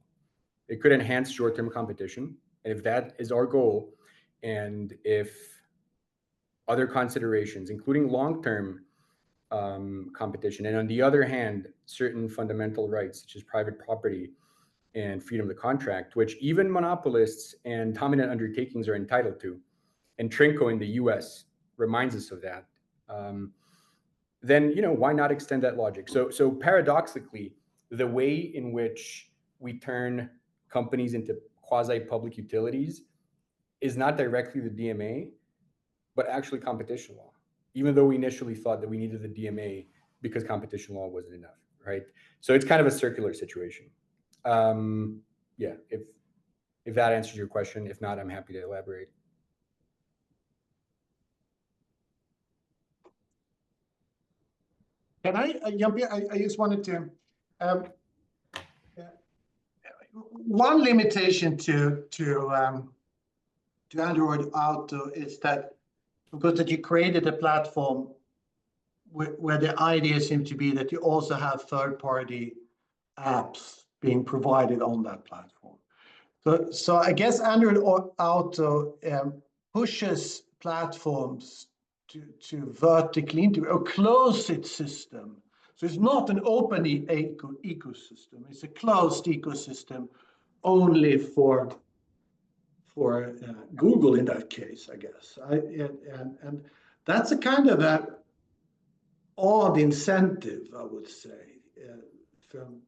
It could enhance short-term competition. And if that is our goal, and if other considerations, including long-term competition. And on the other hand, certain fundamental rights, such as private property and freedom of the contract, which even monopolists and dominant undertakings are entitled to, and Trinco in the US reminds us of that, then, you know, why not extend that logic? So paradoxically, the way in which we turn companies into quasi-public utilities is not directly the DMA, but actually competition law, even though we initially thought that we needed the DMA because competition law wasn't enough, right? So it's kind of a circular situation. Yeah, if that answers your question. If not, I'm happy to elaborate. Can I jump in? I just wanted to, one limitation to Android Auto is that, because that you created a platform where the idea seemed to be that you also have third-party apps being provided on that platform. So I guess Android Auto pushes platforms to vertically integrate or close its system. So it's not an open ecosystem. It's a closed ecosystem only for Google in that case, I guess. And that's a kind of a odd incentive, I would say, from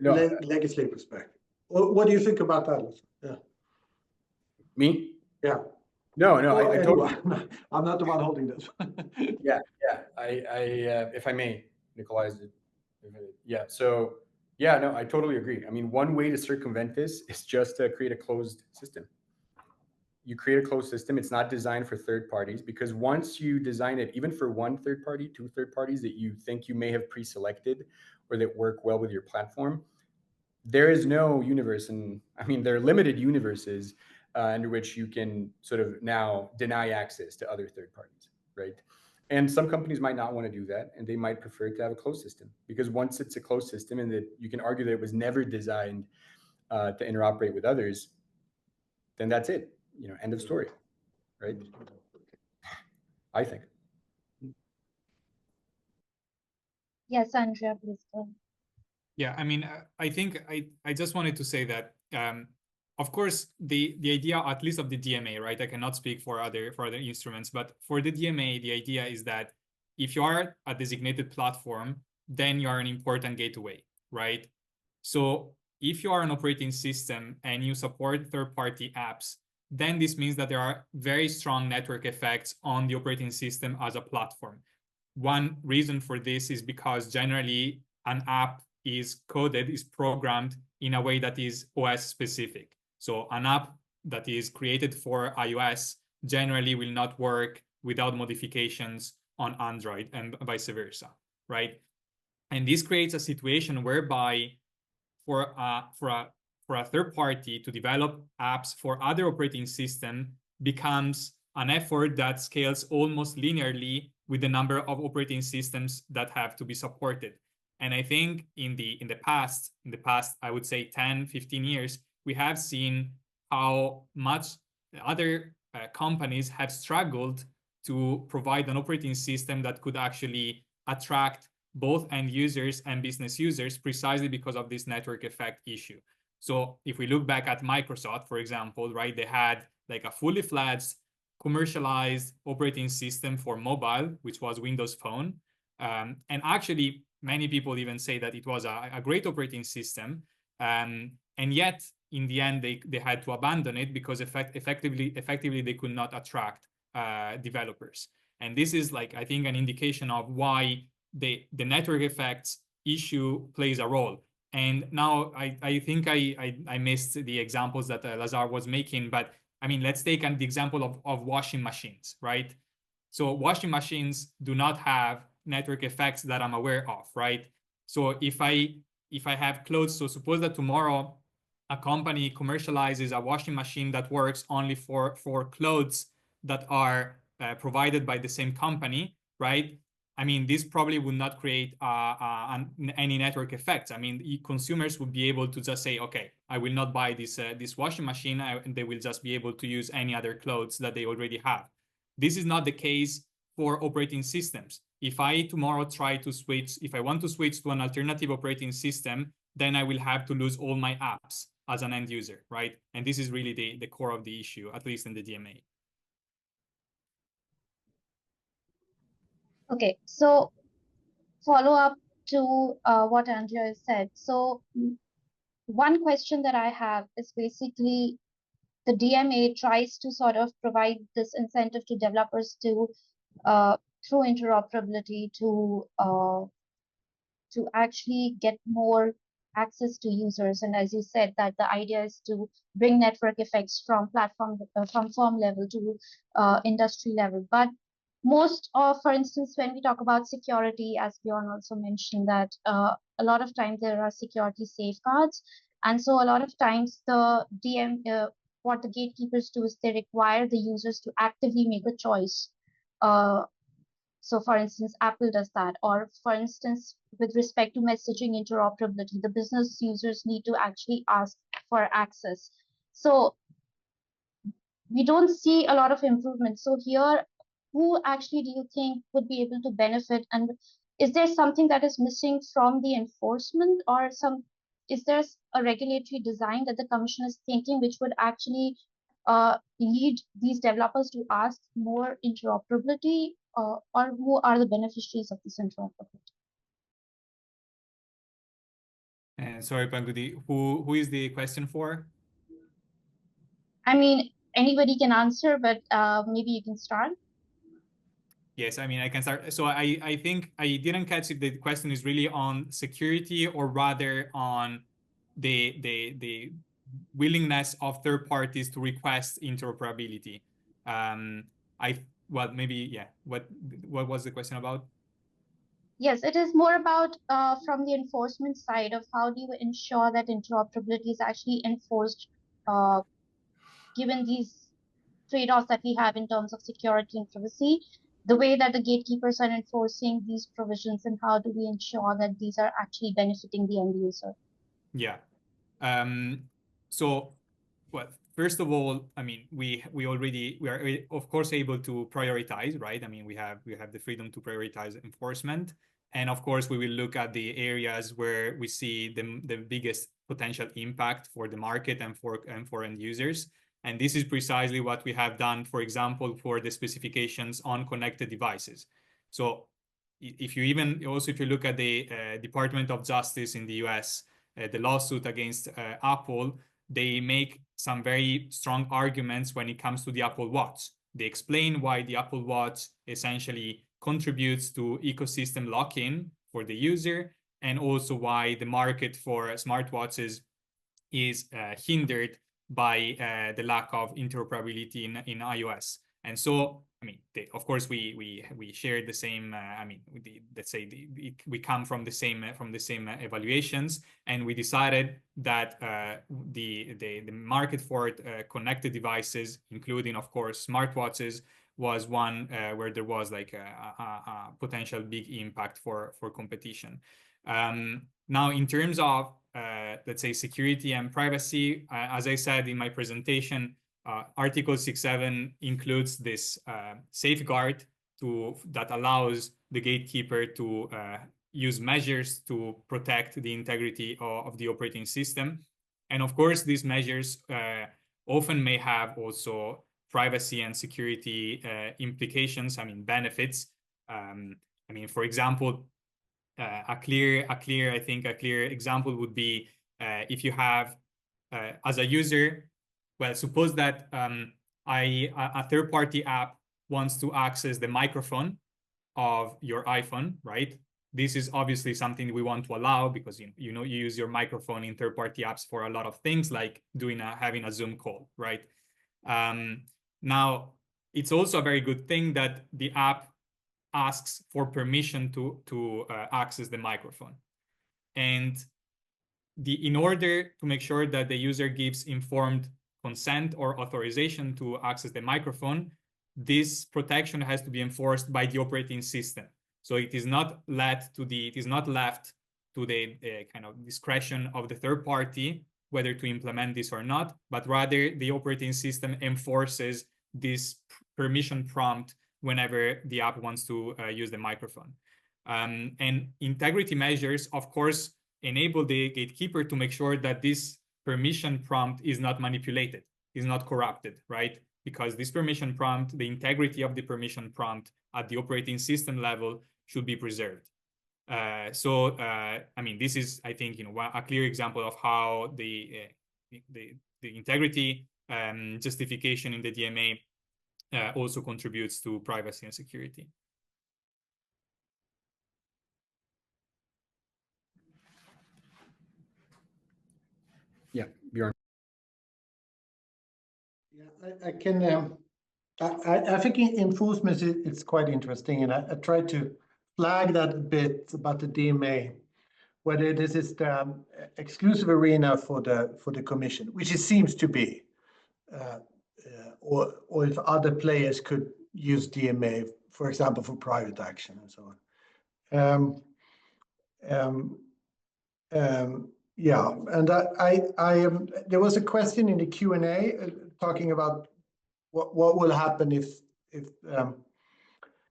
legislative perspective. What do you think about that? Yeah. Me? Yeah. No, I totally. I'm not the one holding this. Yeah. I if I may, Nikolai. Yeah. So yeah, no, I totally agree. I mean, one way to circumvent this is just to create a closed system. You create a closed system. It's not designed for third parties, because once you design it, even for one third party, two third parties that you think you may have pre-selected or that work well with your platform, there is no universe. And I mean, there are limited universes under which you can sort of now deny access to other third parties, right? And some companies might not want to do that, and they might prefer to have a closed system, because once it's a closed system, and that you can argue that it was never designed to interoperate with others, then that's it. You know, end of story, right? I think. Yes, Andrea, please go. Yeah, I mean, I think I just wanted to say that, of course, the idea, at least of the DMA, right? I cannot speak for other instruments, but for the DMA, the idea is that if you are a designated platform, then you are an important gateway, right? So if you are an operating system and you support third-party apps, then this means that there are very strong network effects on the operating system as a platform. One reason for this is because generally an app is programmed in a way that is OS specific. So an app that is created for iOS generally will not work without modifications on Android, and vice versa, right? And this creates a situation whereby for a third party to develop apps for other operating system becomes an effort that scales almost linearly with the number of operating systems that have to be supported. And I think in the past, I would say 10, 15 years, we have seen how much other companies have struggled to provide an operating system that could actually attract both end users and business users, precisely because of this network effect issue. So if we look back at Microsoft, for example, right, they had like a fully fledged commercialized operating system for mobile, which was Windows Phone. And actually, many people even say that it was a great operating system. And yet, in the end, they had to abandon it because effectively they could not attract developers. And this is, like, I think, an indication of why the network effects issue plays a role. And now I think I missed the examples that Lazar was making, but I mean, let's take the example of washing machines, right? So washing machines do not have network effects that I'm aware of, right? So if I have clothes, so suppose that tomorrow a company commercializes a washing machine that works only for clothes that are provided by the same company, right? I mean, this probably would not create any network effects. I mean, consumers would be able to just say, okay, I will not buy this washing machine, and they will just be able to use any other clothes that they already have. This is not the case for operating systems. If I tomorrow try to switch, if I want to switch to an alternative operating system, then I will have to lose all my apps as an end user, right? And this is really the core of the issue, at least in the DMA. Okay, so follow up to what Andrea said. So one question that I have is basically the DMA tries to sort of provide this incentive to developers to through interoperability to actually get more access to users. And as you said, that the idea is to bring network effects from from firm level to industry level. But most of, for instance, when we talk about security, as Bjorn also mentioned, that a lot of times there are security safeguards. And so a lot of times the what the gatekeepers do is they require the users to actively make a choice. So for instance, Apple does that. Or for instance, with respect to messaging interoperability, the business users need to actually ask for access. So we don't see a lot of improvement. So here, who actually do you think would be able to benefit? And is there something that is missing from the enforcement, or is there a regulatory design that the Commission is thinking which would actually lead these developers to ask more interoperability, or who are the beneficiaries of this interoperability? Sorry, Pangudi, who is the question for? I mean, anybody can answer, but maybe you can start. Yes, I mean, I can start. So I think I didn't catch if the question is really on security or rather on the willingness of third parties to request interoperability. Well, maybe, yeah. What was the question about? Yes, it is more about from the enforcement side of how do you ensure that interoperability is actually enforced, given these trade-offs that we have in terms of security and privacy, the way that the gatekeepers are enforcing these provisions, and how do we ensure that these are actually benefiting the end user? Yeah. So, well, first of all, I mean, we are of course able to prioritize, right? I mean, we have the freedom to prioritize enforcement, and of course we will look at the areas where we see the biggest potential impact for the market and for end users. And this is precisely what we have done, for example, for the specifications on connected devices. So if you look at the Department of Justice in the US, the lawsuit against Apple, they make some very strong arguments when it comes to the Apple Watch. They explain why the Apple Watch essentially contributes to ecosystem lock-in for the user, and also why the market for smartwatches is hindered by the lack of interoperability in iOS. And so, I mean, of course, we share the same. I mean, let's say we come from the same evaluations, and we decided that the market for connected devices, including of course smartwatches, was one where there was like a potential big impact for competition. Now, in terms of let's say security and privacy, as I said in my presentation, Article 6.7 includes this safeguard that allows the gatekeeper to use measures to protect the integrity of the operating system. And of course, these measures often may have also privacy and security implications, I mean, benefits. I mean, for example, a clear example would be if you have, as a user, well, suppose that a third-party app wants to access the microphone of your iPhone, right? This is obviously something we want to allow because you use your microphone in third-party apps for a lot of things, like having a Zoom call, right? Now, it's also a very good thing that the app asks for permission to access the microphone. And in order to make sure that the user gives informed consent or authorization to access the microphone, this protection has to be enforced by the operating system. So it is not left to the kind of discretion of the third party whether to implement this or not, but rather the operating system enforces this permission prompt whenever the app wants to use the microphone. And integrity measures, of course, enable the gatekeeper to make sure that this permission prompt is not manipulated, is not corrupted, right? Because this permission prompt, the integrity of the permission prompt at the operating system level should be preserved. I mean, this is, I think, a clear example of how the integrity justification in the DMA also contributes to privacy and security. Yeah, Bjorn. Yeah, I can. I think in enforcement it's quite interesting, and I tried to flag that a bit about the DMA, whether this is the exclusive arena for the Commission, which it seems to be, or if other players could use DMA, for example, for private action and so on. Yeah, and there was a question in the Q&A talking about what will happen if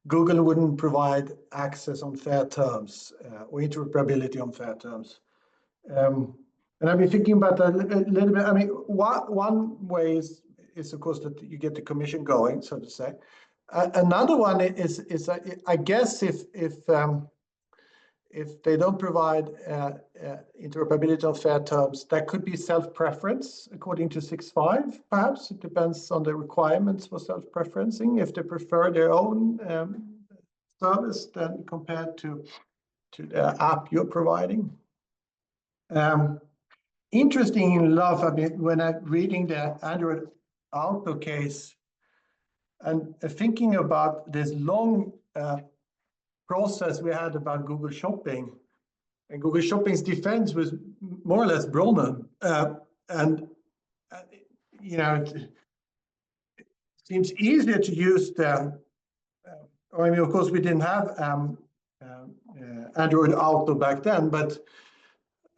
Google wouldn't provide access on fair terms or interoperability on fair terms. And I've been thinking about that a little bit. I mean, one way is of course that you get the Commission going, so to say. Another one is I guess if they don't provide interoperability on fair terms, that could be self-preference according to 6.5, perhaps. It depends on the requirements for self-preferencing, if they prefer their own service than compared to the app you're providing. Interesting enough, I mean, when I'm reading the Android Auto case and thinking about this long process we had about Google Shopping, and Google Shopping's defense was more or less Broman, and it seems easier to use the. I mean, of course, we didn't have Android Auto back then, but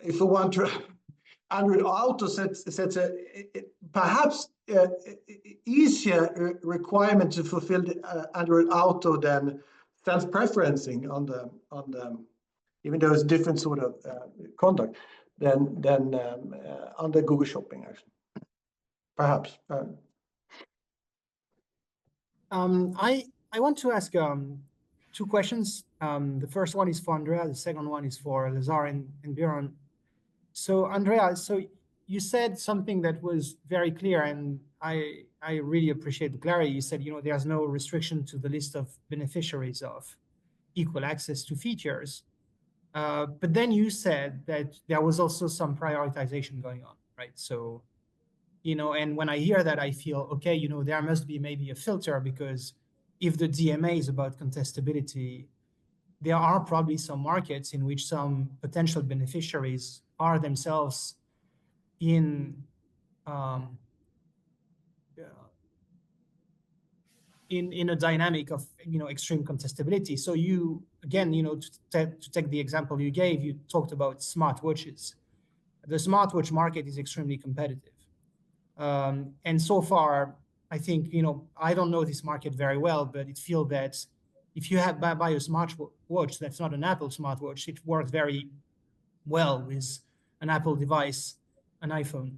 if we want to, Android Auto sets perhaps easier requirement to fulfill the Android Auto than self-preferencing on the even though it's different sort of conduct than on the Google Shopping actually, perhaps. I want to ask two questions. The first one is for Andrea. The second one is for Lazar and Bjorn. So Andrea, so you said something that was very clear, and I really appreciate the clarity. You said, there's no restriction to the list of beneficiaries of equal access to features. But then you said that there was also some prioritization going on, right? So, and when I hear that, I feel, okay, there must be maybe a filter, because if the DMA is about contestability, there are probably some markets in which some potential beneficiaries are themselves in a dynamic of extreme contestability. So you again, to take the example you gave, you talked about smartwatches. The smartwatch market is extremely competitive, and so far, I think I don't know this market very well, but it feels that if you buy a smartwatch that's not an Apple smartwatch, it works very well with an Apple device, an iPhone.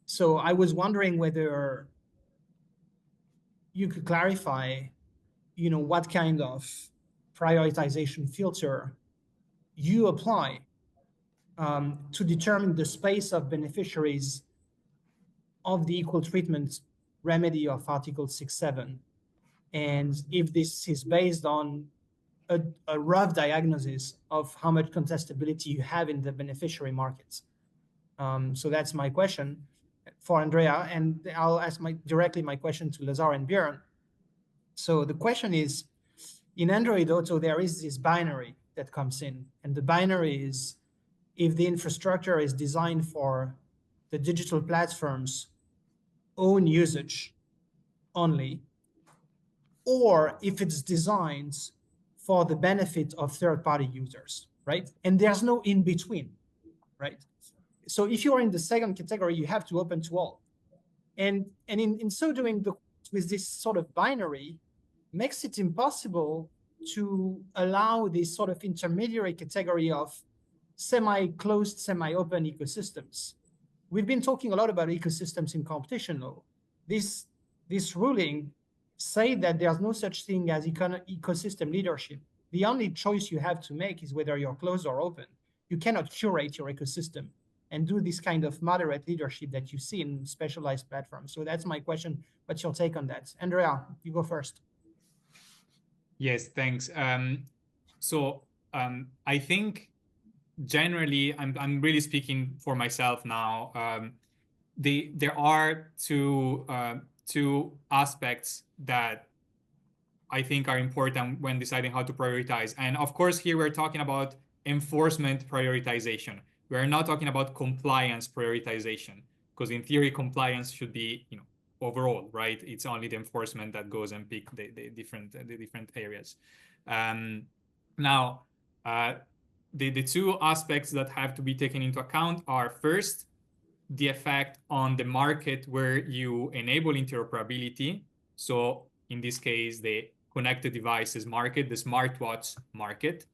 So I was wondering whether you could clarify, what kind of prioritization filter you apply to determine the space of beneficiaries of the equal treatment remedy of Article 6.7, and if this is based on a rough diagnosis of how much contestability you have in the beneficiary markets. So that's my question for Andrea, and I'll ask directly my question to Lazar and Bjorn. So the question is, in Android Auto, there is this binary that comes in, and the binary is if the infrastructure is designed for the digital platform's own usage only, or if it's designed for the benefit of third-party users, right? And there's no in-between, right? So if you're in the second category, you have to open to all. And in so doing, with this sort of binary, makes it impossible to allow this sort of intermediary category of semi-closed, semi-open ecosystems. We've been talking a lot about ecosystems in competition law. This ruling say that there's no such thing as ecosystem leadership. The only choice you have to make is whether you're closed or open. You cannot curate your ecosystem and do this kind of moderate leadership that you see in specialized platforms. So that's my question. What's your take on that? Andrea, you go first. Yes, thanks. I think generally, I'm really speaking for myself now. There are two aspects that I think are important when deciding how to prioritize. And of course, here we're talking about enforcement prioritization. We're not talking about compliance prioritization, because in theory, compliance should be, overall, right? It's only the enforcement that goes and pick the different areas. The two aspects that have to be taken into account are, first, the effect on the market where you enable interoperability. So in this case, the connected devices market, the smartwatch market,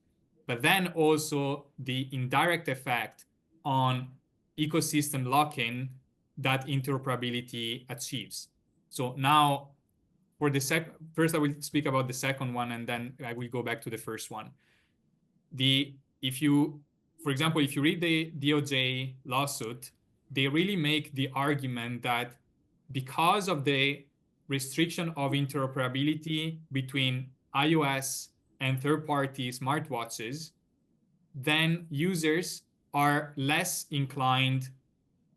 but then also the indirect effect on ecosystem lock-in that interoperability achieves. So now, for the first I will speak about the second one, and then I will go back to the first one. For example, if you read the DOJ lawsuit, they really make the argument that because of the restriction of interoperability between iOS and third-party smartwatches, then users are less inclined,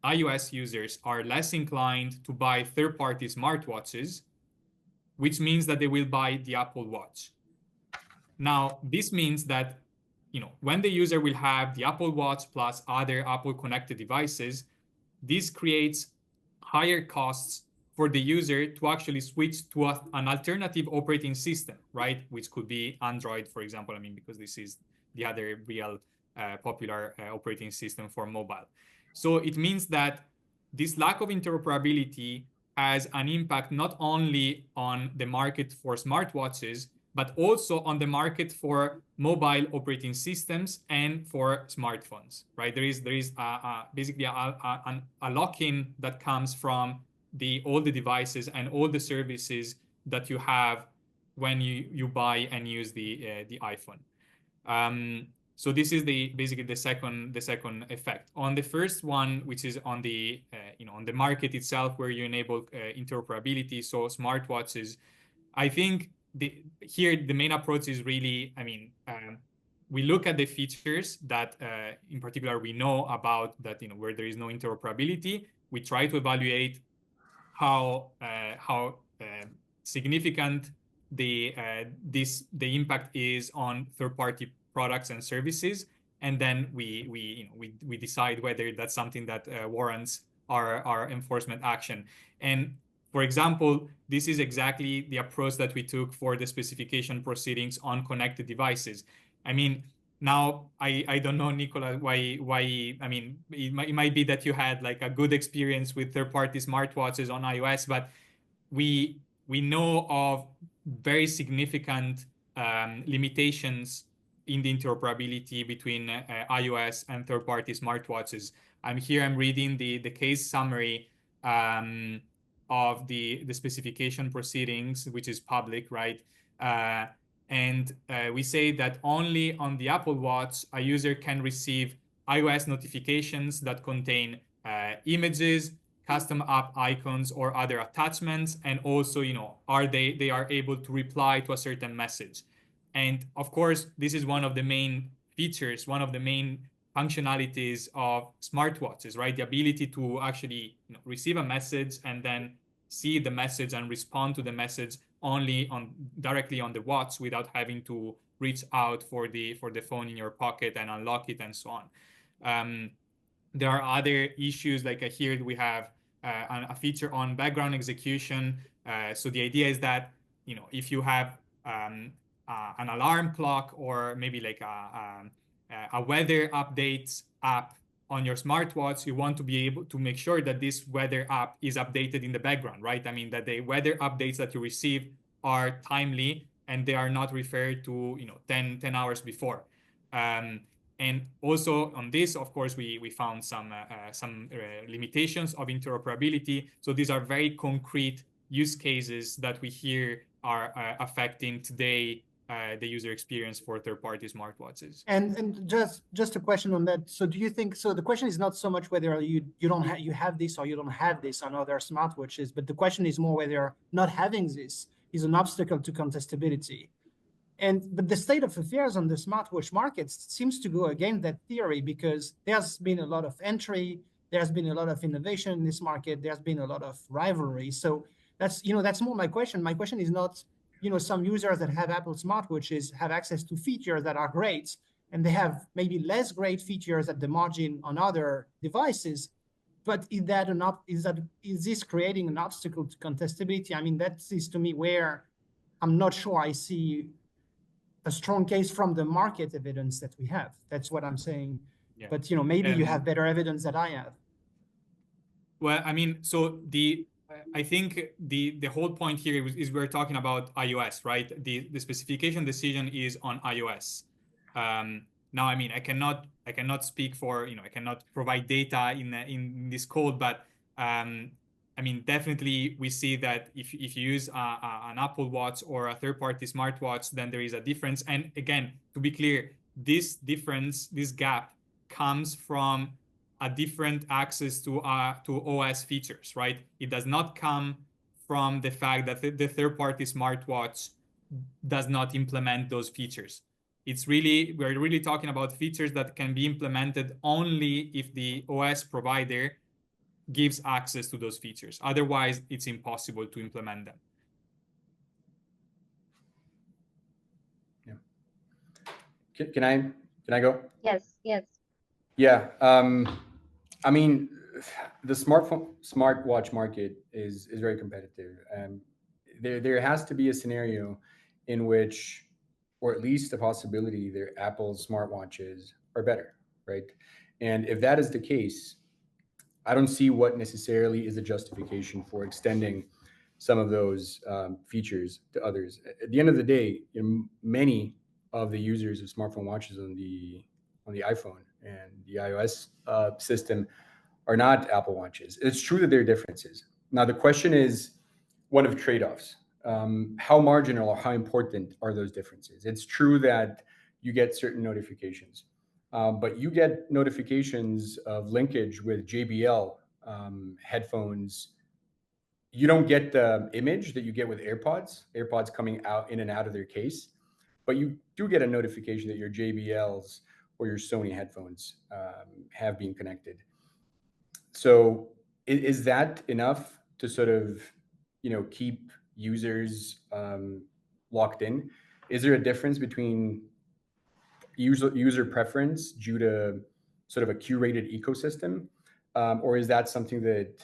iOS users are less inclined to buy third-party smartwatches, which means that they will buy the Apple Watch. Now, this means that when the user will have the Apple Watch plus other Apple connected devices, this creates higher costs for the user to actually switch to an alternative operating system, right? Which could be Android, for example, because this is the other real popular operating system for mobile. So it means that this lack of interoperability has an impact not only on the market for smartwatches, but also on the market for mobile operating systems and for smartphones, right? There is basically a lock-in that comes from all the devices and all the services that you have when you buy and use the iPhone. So this is basically the second effect. On the first one, which is on the on the market itself, where you enable interoperability, so smartwatches, I think here the main approach is really, we look at the features that in particular we know about, that where there is no interoperability. We try to evaluate how significant the impact is on third-party products and services, and then we decide whether that's something that warrants our enforcement action. And for example, this is exactly the approach that we took for the specification proceedings on connected devices. Now I don't know, Nicola, why it might be that you had like a good experience with third-party smartwatches on iOS, but we know of very significant limitations in the interoperability between iOS and third-party smartwatches. I'm reading the case summary of the specification proceedings, which is public, right? And we say that only on the Apple Watch, a user can receive iOS notifications that contain images, custom app icons, or other attachments, and also, they are able to reply to a certain message. And of course, this is one of the main features, one of the main functionalities of smartwatches, right? The ability to actually receive a message and then see the message and respond to the message only directly on the watch, without having to reach out for the phone in your pocket and unlock it and so on. There are other issues, like here we have a feature on background execution. So the idea is that if you have an alarm clock, or maybe like a weather updates app on your smartwatch, you want to be able to make sure that this weather app is updated in the background, right? That the weather updates that you receive are timely and they are not referred to, 10 hours before. And also on this, of course, we found some limitations of interoperability. So these are very concrete use cases that we hear are affecting today the user experience for third-party smartwatches. And just a question on that. So do you think, so the question is not so much whether you have this or you don't have this on other smartwatches, but the question is more whether not having this is an obstacle to contestability. But the state of affairs on the smartwatch market seems to go against that theory, because there's been a lot of entry, there's been a lot of innovation in this market, there's been a lot of rivalry. So that's more my question. My question is not, some users that have Apple smartwatches have access to features that are great, and they have maybe less great features at the margin on other devices. But is this creating an obstacle to contestability? I mean, that is to me where I'm not sure I see a strong case from the market evidence that we have. That's what I'm saying. Yeah. But maybe you have better evidence than I have. Well, I mean, so I think the whole point here is we're talking about iOS, right? The specification decision is on iOS. Now, I mean, I cannot speak for, I cannot provide data in this code, but I mean, definitely we see that if you use an Apple Watch or a third-party smartwatch, then there is a difference. And again, to be clear, this difference, this gap comes from a different access to OS features, right? It does not come from the fact that the third-party smartwatch does not implement those features. We're really talking about features that can be implemented only if the OS provider gives access to those features. Otherwise, it's impossible to implement them. Yeah. Can I go? Yes. Yeah. I mean, the smartwatch market is very competitive. There has to be a scenario in which, or at least a possibility, that Apple smartwatches are better, right? And if that is the case, I don't see what necessarily is a justification for extending some of those features to others. At the end of the day, many of the users of smartphone watches on the iPhone and the iOS system are not Apple Watches. It's true that there are differences. Now, the question is one of trade-offs. How marginal or how important are those differences? It's true that you get certain notifications. But you get notifications of linkage with JBL headphones. You don't get the image that you get with AirPods coming out in and out of their case, but you do get a notification that your JBLs or your Sony headphones have been connected. So is that enough to sort of, keep users locked in? Is there a difference between user preference due to sort of a curated ecosystem, or is that something that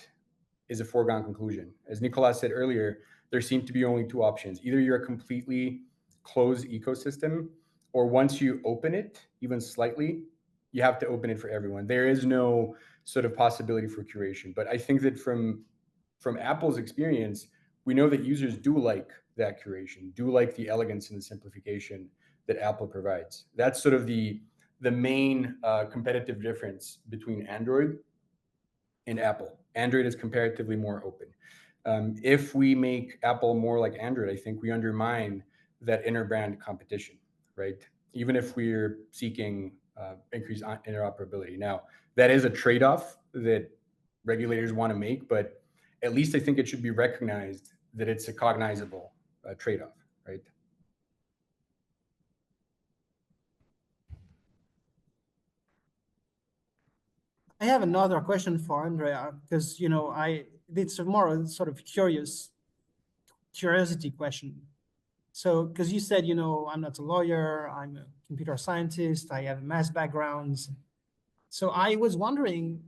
is a foregone conclusion? As Nicolas said earlier, there seem to be only two options. Either you're a completely closed ecosystem, or once you open it, even slightly, you have to open it for everyone. There is no sort of possibility for curation. But I think that from Apple's experience, we know that users do like that curation, do like the elegance and the simplification that Apple provides. That's sort of the main competitive difference between Android and Apple. Android is comparatively more open. If we make Apple more like Android, I think we undermine that inter-brand competition, right? Even if we're seeking increased interoperability. Now, that is a trade-off that regulators want to make, but at least I think it should be recognized that it's a cognizable trade-off, right? I have another question for Andrea, because it's a more sort of curiosity question. So, because you said, I'm not a lawyer, I'm a computer scientist, I have a math background. So I was wondering,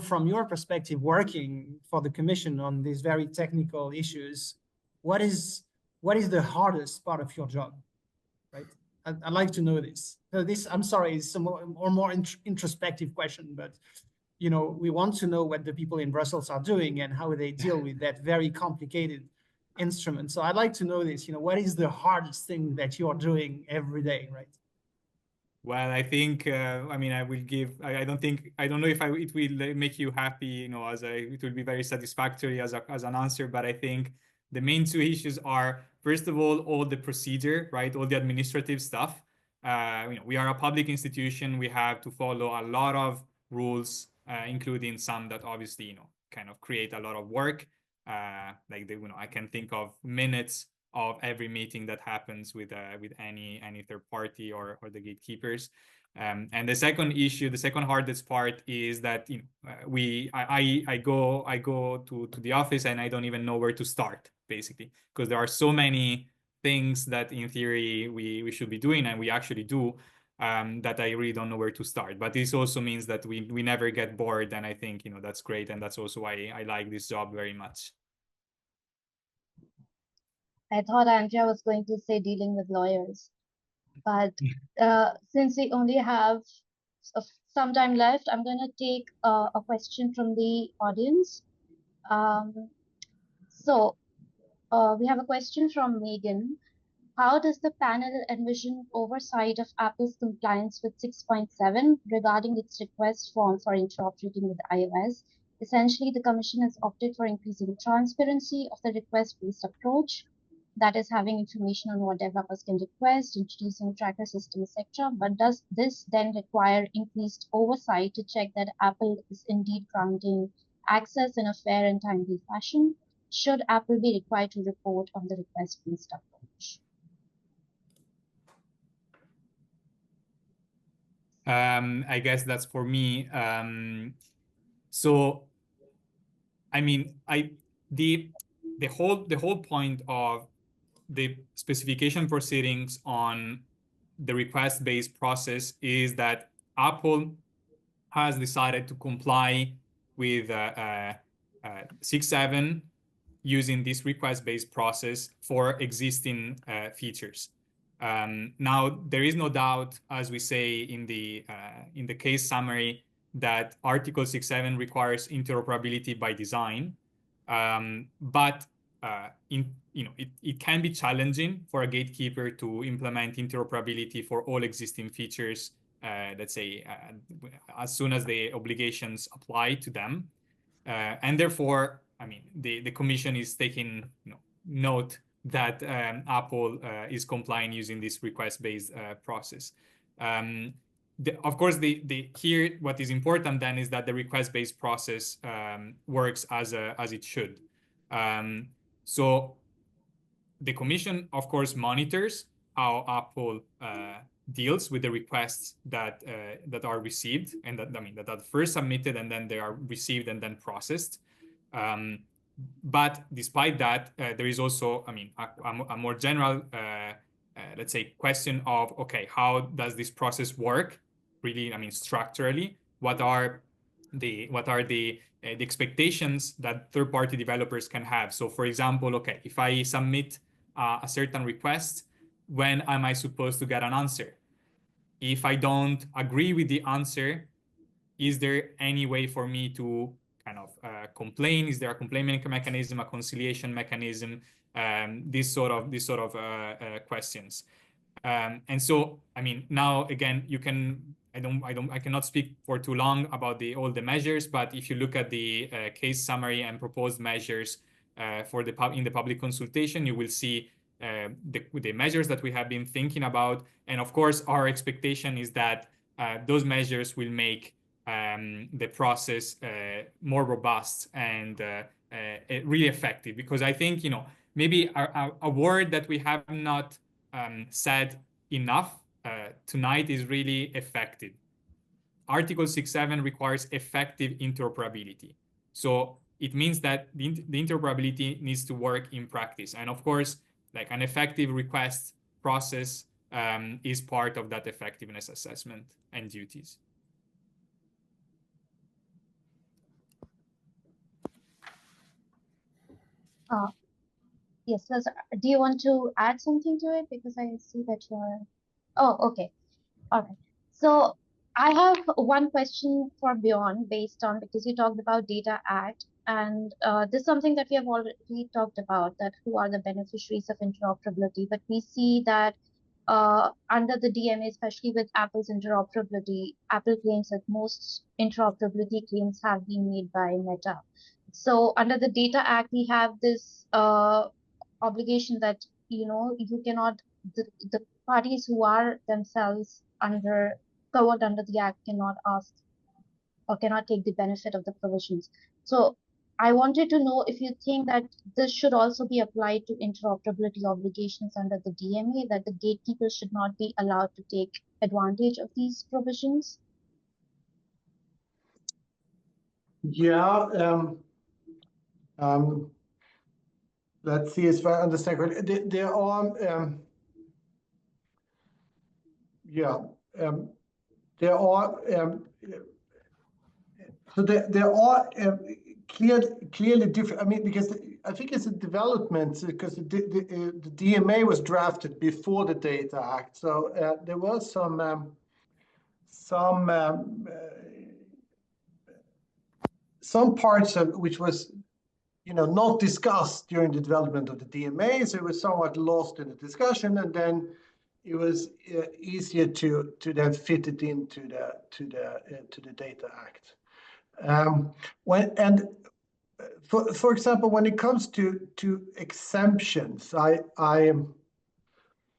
from your perspective, working for the Commission on these very technical issues, what is the hardest part of your job, right? I'd like to know this. So I'm sorry, it's a more introspective question, but we want to know what the people in Brussels are doing and how they deal with that very complicated instrument. So I'd like to know this, what is the hardest thing that you're doing every day, right? Well, I think, I mean, I will give, I don't know if it will make you happy, it will be very satisfactory as an answer, but I think the main two issues are, first of all the procedure, right? All the administrative stuff. We are a public institution. We have to follow a lot of rules, including some that obviously, kind of create a lot of work. I can think of minutes of every meeting that happens with any third party or the gatekeepers. And the second issue, the second hardest part is that I go to the office and I don't even know where to start, basically, because there are so many things that in theory we should be doing and we actually do, that I really don't know where to start. But this also means that we never get bored, and I think that's great, and that's also why I like this job very much. I thought Andrea was going to say dealing with lawyers, but since we only have some time left, I'm going to take a question from the audience. So we have a question from Megan. How does the panel envision oversight of Apple's compliance with 6.7 regarding its request form for interoperating with iOS? Essentially, the Commission has opted for increasing transparency of the request-based approach, that is having information on what developers can request, introducing tracker system, etc. But does this then require increased oversight to check that Apple is indeed granting access in a fair and timely fashion? Should Apple be required to report on the request-based approach? I guess that's for me. So, I mean, the whole point of the specification proceedings on the request-based process is that Apple has decided to comply with 6.7 using this request-based process for existing features. Now, there is no doubt, as we say in the case summary, that Article 6.7 requires interoperability by design, but it can be challenging for a gatekeeper to implement interoperability for all existing features, let's say, as soon as the obligations apply to them. And therefore, I mean, the Commission is taking note that Apple is complying using this request-based process. Of course, here what is important then is that the request-based process works as it should. So the Commission, of course, monitors how Apple deals with the requests that are received and that are first submitted and then they are received and then processed. But despite that, there is also, a more general, let's say, question of, okay, how does this process work? Really, structurally, what are the expectations that third-party developers can have? So, for example, okay, if I submit a certain request, when am I supposed to get an answer? If I don't agree with the answer, is there any way for me to kind of complain? Is there a complaint mechanism, a conciliation mechanism? These sort of questions. And so, now again, you can. I cannot speak for too long about all the measures, but if you look at the case summary and proposed measures in the public consultation, you will see the measures that we have been thinking about. And of course, our expectation is that those measures will make the process more robust and really effective. Because I think, maybe a word that we have not said enough tonight is really effective. Article 6.7 requires effective interoperability. So it means that the interoperability needs to work in practice. And of course, like an effective request process is part of that effectiveness assessment and duties. Yes, do you want to add something to it? Because I see that you're... Oh, okay. All right. So I have one question for Bjorn based on, because you talked about Data Act. And this is something that we have already talked about, that who are the beneficiaries of interoperability. But we see that under the DMA, especially with Apple's interoperability, Apple claims that most interoperability claims have been made by Meta. So under the Data Act, we have this obligation that, you cannot, the parties who are themselves covered under the Act cannot ask or cannot take the benefit of the provisions. So I wanted to know if you think that this should also be applied to interoperability obligations under the DMA, that the gatekeepers should not be allowed to take advantage of these provisions. Yeah. Let's see if I understand correctly. There are, there are, so there are clearly different. I mean, because I think it's a development, because the DMA was drafted before the Data Act, so there was some parts of which was not discussed during the development of the DMA, so it was somewhat lost in the discussion, and then it was easier to then fit it into the Data Act. For example, when it comes to exemptions, I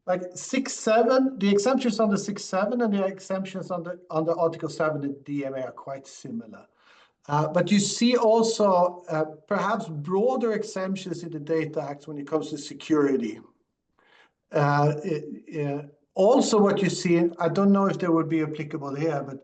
like 6.7, the exemptions on the 6.7 and the exemptions on the Article 7 in the DMA are quite similar. But you see also perhaps broader exemptions in the Data Act when it comes to security. Also what you see, I don't know if they would be applicable here, but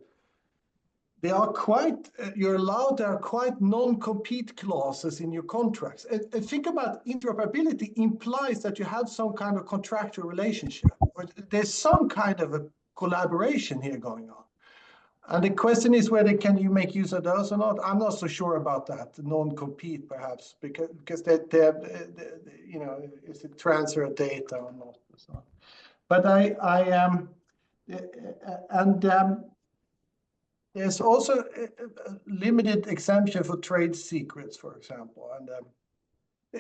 they are quite, there are quite non-compete clauses in your contracts. And think about interoperability implies that you have some kind of contractual relationship, or there's some kind of a collaboration here going on. And the question is whether can you make use of those or not. I'm not so sure about that, non-compete perhaps, because it's a transfer of data or not. So. But there's also a limited exemption for trade secrets, for example. And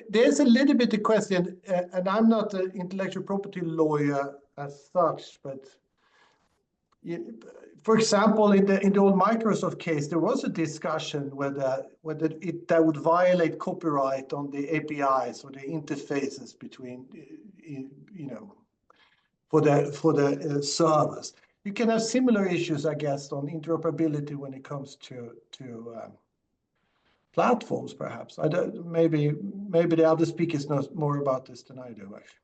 there's a little bit of question, and I'm not an intellectual property lawyer as such, but for example, in the old Microsoft case, there was a discussion whether that would violate copyright on the APIs or the interfaces between, for the servers. You can have similar issues, I guess, on interoperability when it comes to platforms, perhaps. I don't. Maybe the other speakers know more about this than I do, actually.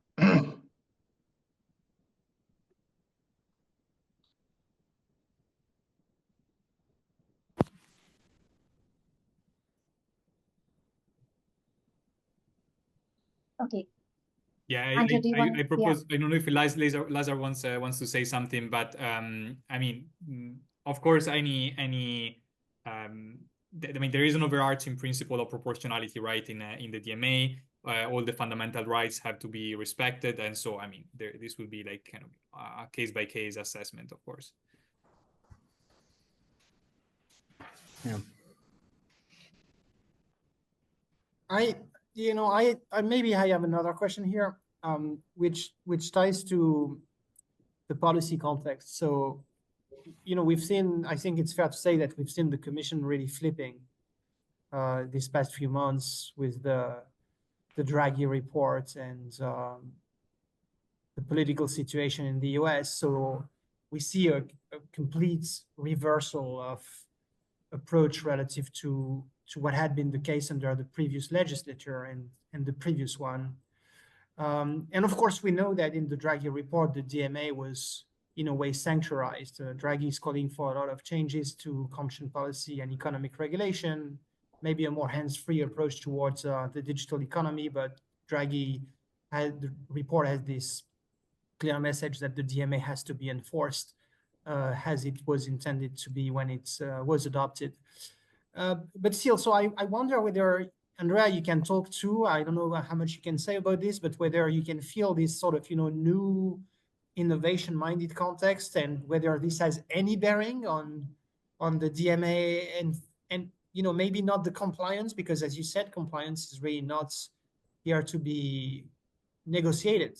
Okay. Yeah, Andrew, do you want? I propose. Yeah. I don't know if Lazar wants to say something, but I mean, of course, I mean, there is an overarching principle of proportionality, right? In the DMA, all the fundamental rights have to be respected, and so I mean, this would be like kind of a case-by-case assessment, of course. Yeah. Maybe I have another question here, which ties to the policy context. So, we've seen, I think it's fair to say that we've seen the Commission really flipping these past few months with the Draghi report and the political situation in the US. So we see a complete reversal of approach relative to what had been the case under the previous legislature and the previous one. And of course, we know that in the Draghi report, the DMA was in a way sanctuarized. Draghi is calling for a lot of changes to competition policy and economic regulation, maybe a more hands-free approach towards the digital economy, but the report has this clear message that the DMA has to be enforced as it was intended to be when it was adopted. But still, so I wonder whether, Andrea, you can talk to, I don't know how much you can say about this, but whether you can feel this sort of, new innovation-minded context, and whether this has any bearing on the DMA, and maybe not the compliance, because as you said, compliance is really not here to be negotiated,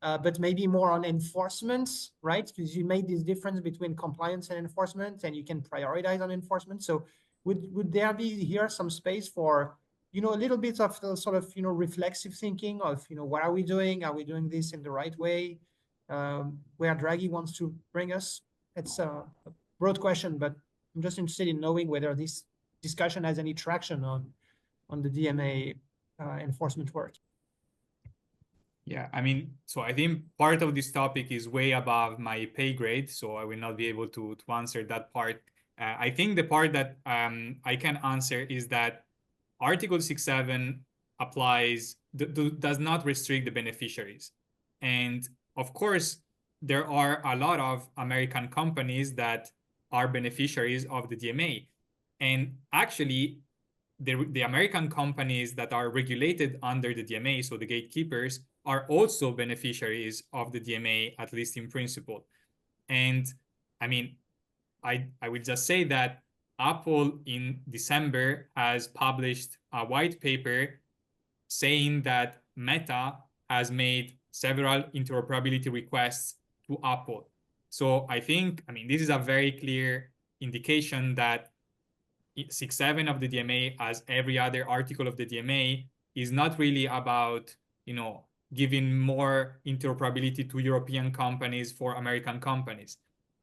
but maybe more on enforcement, right? Because you made this difference between compliance and enforcement, and you can prioritize on enforcement. So would there be here some space for, a little bit of the sort of, reflexive thinking of, what are we doing? Are we doing this in the right way? Where Draghi wants to bring us? It's a broad question, but I'm just interested in knowing whether this discussion has any traction on the DMA enforcement work. Yeah, I mean, so I think part of this topic is way above my pay grade, so I will not be able to answer that part. I think the part that I can answer is that Article 6.7 applies, does not restrict the beneficiaries. And of course, there are a lot of American companies that are beneficiaries of the DMA. And actually, the American companies that are regulated under the DMA, so the gatekeepers, are also beneficiaries of the DMA, at least in principle. And I mean, I would just say that Apple in December has published a white paper saying that Meta has made several interoperability requests to Apple. So I think, this is a very clear indication that 6.7 of the DMA, as every other article of the DMA, is not really about, giving more interoperability to European companies for American companies.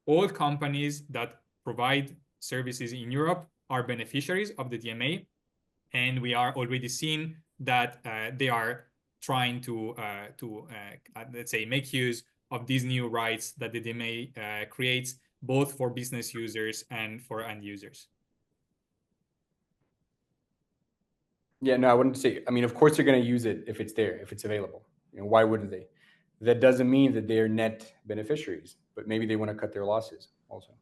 All companies that provide services in Europe are beneficiaries of the DMA, and we are already seeing that they are trying to let's say, make use of these new rights that the DMA creates, both for business users and for end users. Yeah, no, I wouldn't say, of course they're going to use it if it's there, if it's available. Why wouldn't they? That doesn't mean that they're net beneficiaries, but maybe they want to cut their losses also.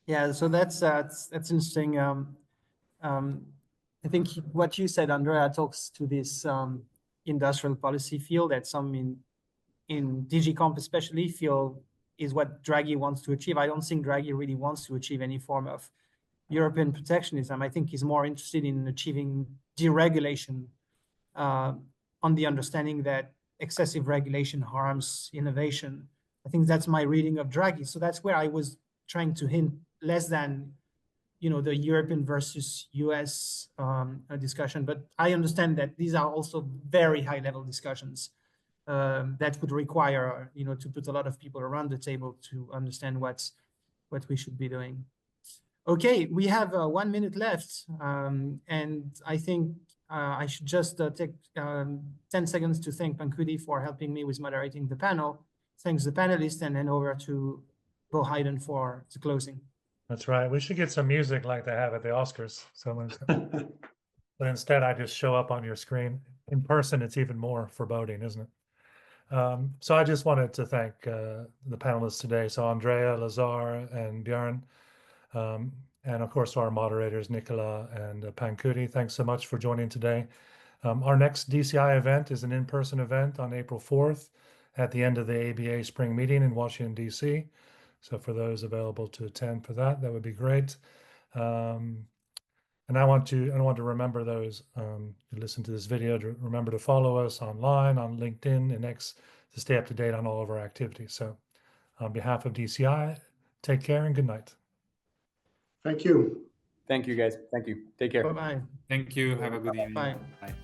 Yeah, so that's interesting. I think what you said, Andrea, talks to this industrial policy field that some in DG Comp especially feel is what Draghi wants to achieve. I don't think Draghi really wants to achieve any form of European protectionism. I think he's more interested in achieving deregulation on the understanding that excessive regulation harms innovation. I think that's my reading of Draghi. So that's where I was trying to hint, less than the European versus US discussion. But I understand that these are also very high-level discussions that would require to put a lot of people around the table to understand what we should be doing. Okay, we have 1 minute left, and I think I should just take 10 seconds to thank Pankudi for helping me with moderating the panel. Thanks the panelists, and then over to Bo Hayden for the closing. That's right. We should get some music like they have at the Oscars. But instead, I just show up on your screen. In person, it's even more foreboding, isn't it? So I just wanted to thank the panelists today. So Andrea, Lazar, and Björn, and of course our moderators, Nicola and Pankudi. Thanks so much for joining today. Our next DCI event is an in-person event on April 4th at the end of the ABA spring meeting in Washington, D.C. So for those available to attend for that, that would be great. And I want to remember those who listen to this video to remember to follow us online, on LinkedIn and X, to stay up to date on all of our activities. So on behalf of DCI, take care and good night. Thank you. Thank you, guys. Thank you. Take care. Bye-bye. Thank you. Have a good evening. Bye. Bye.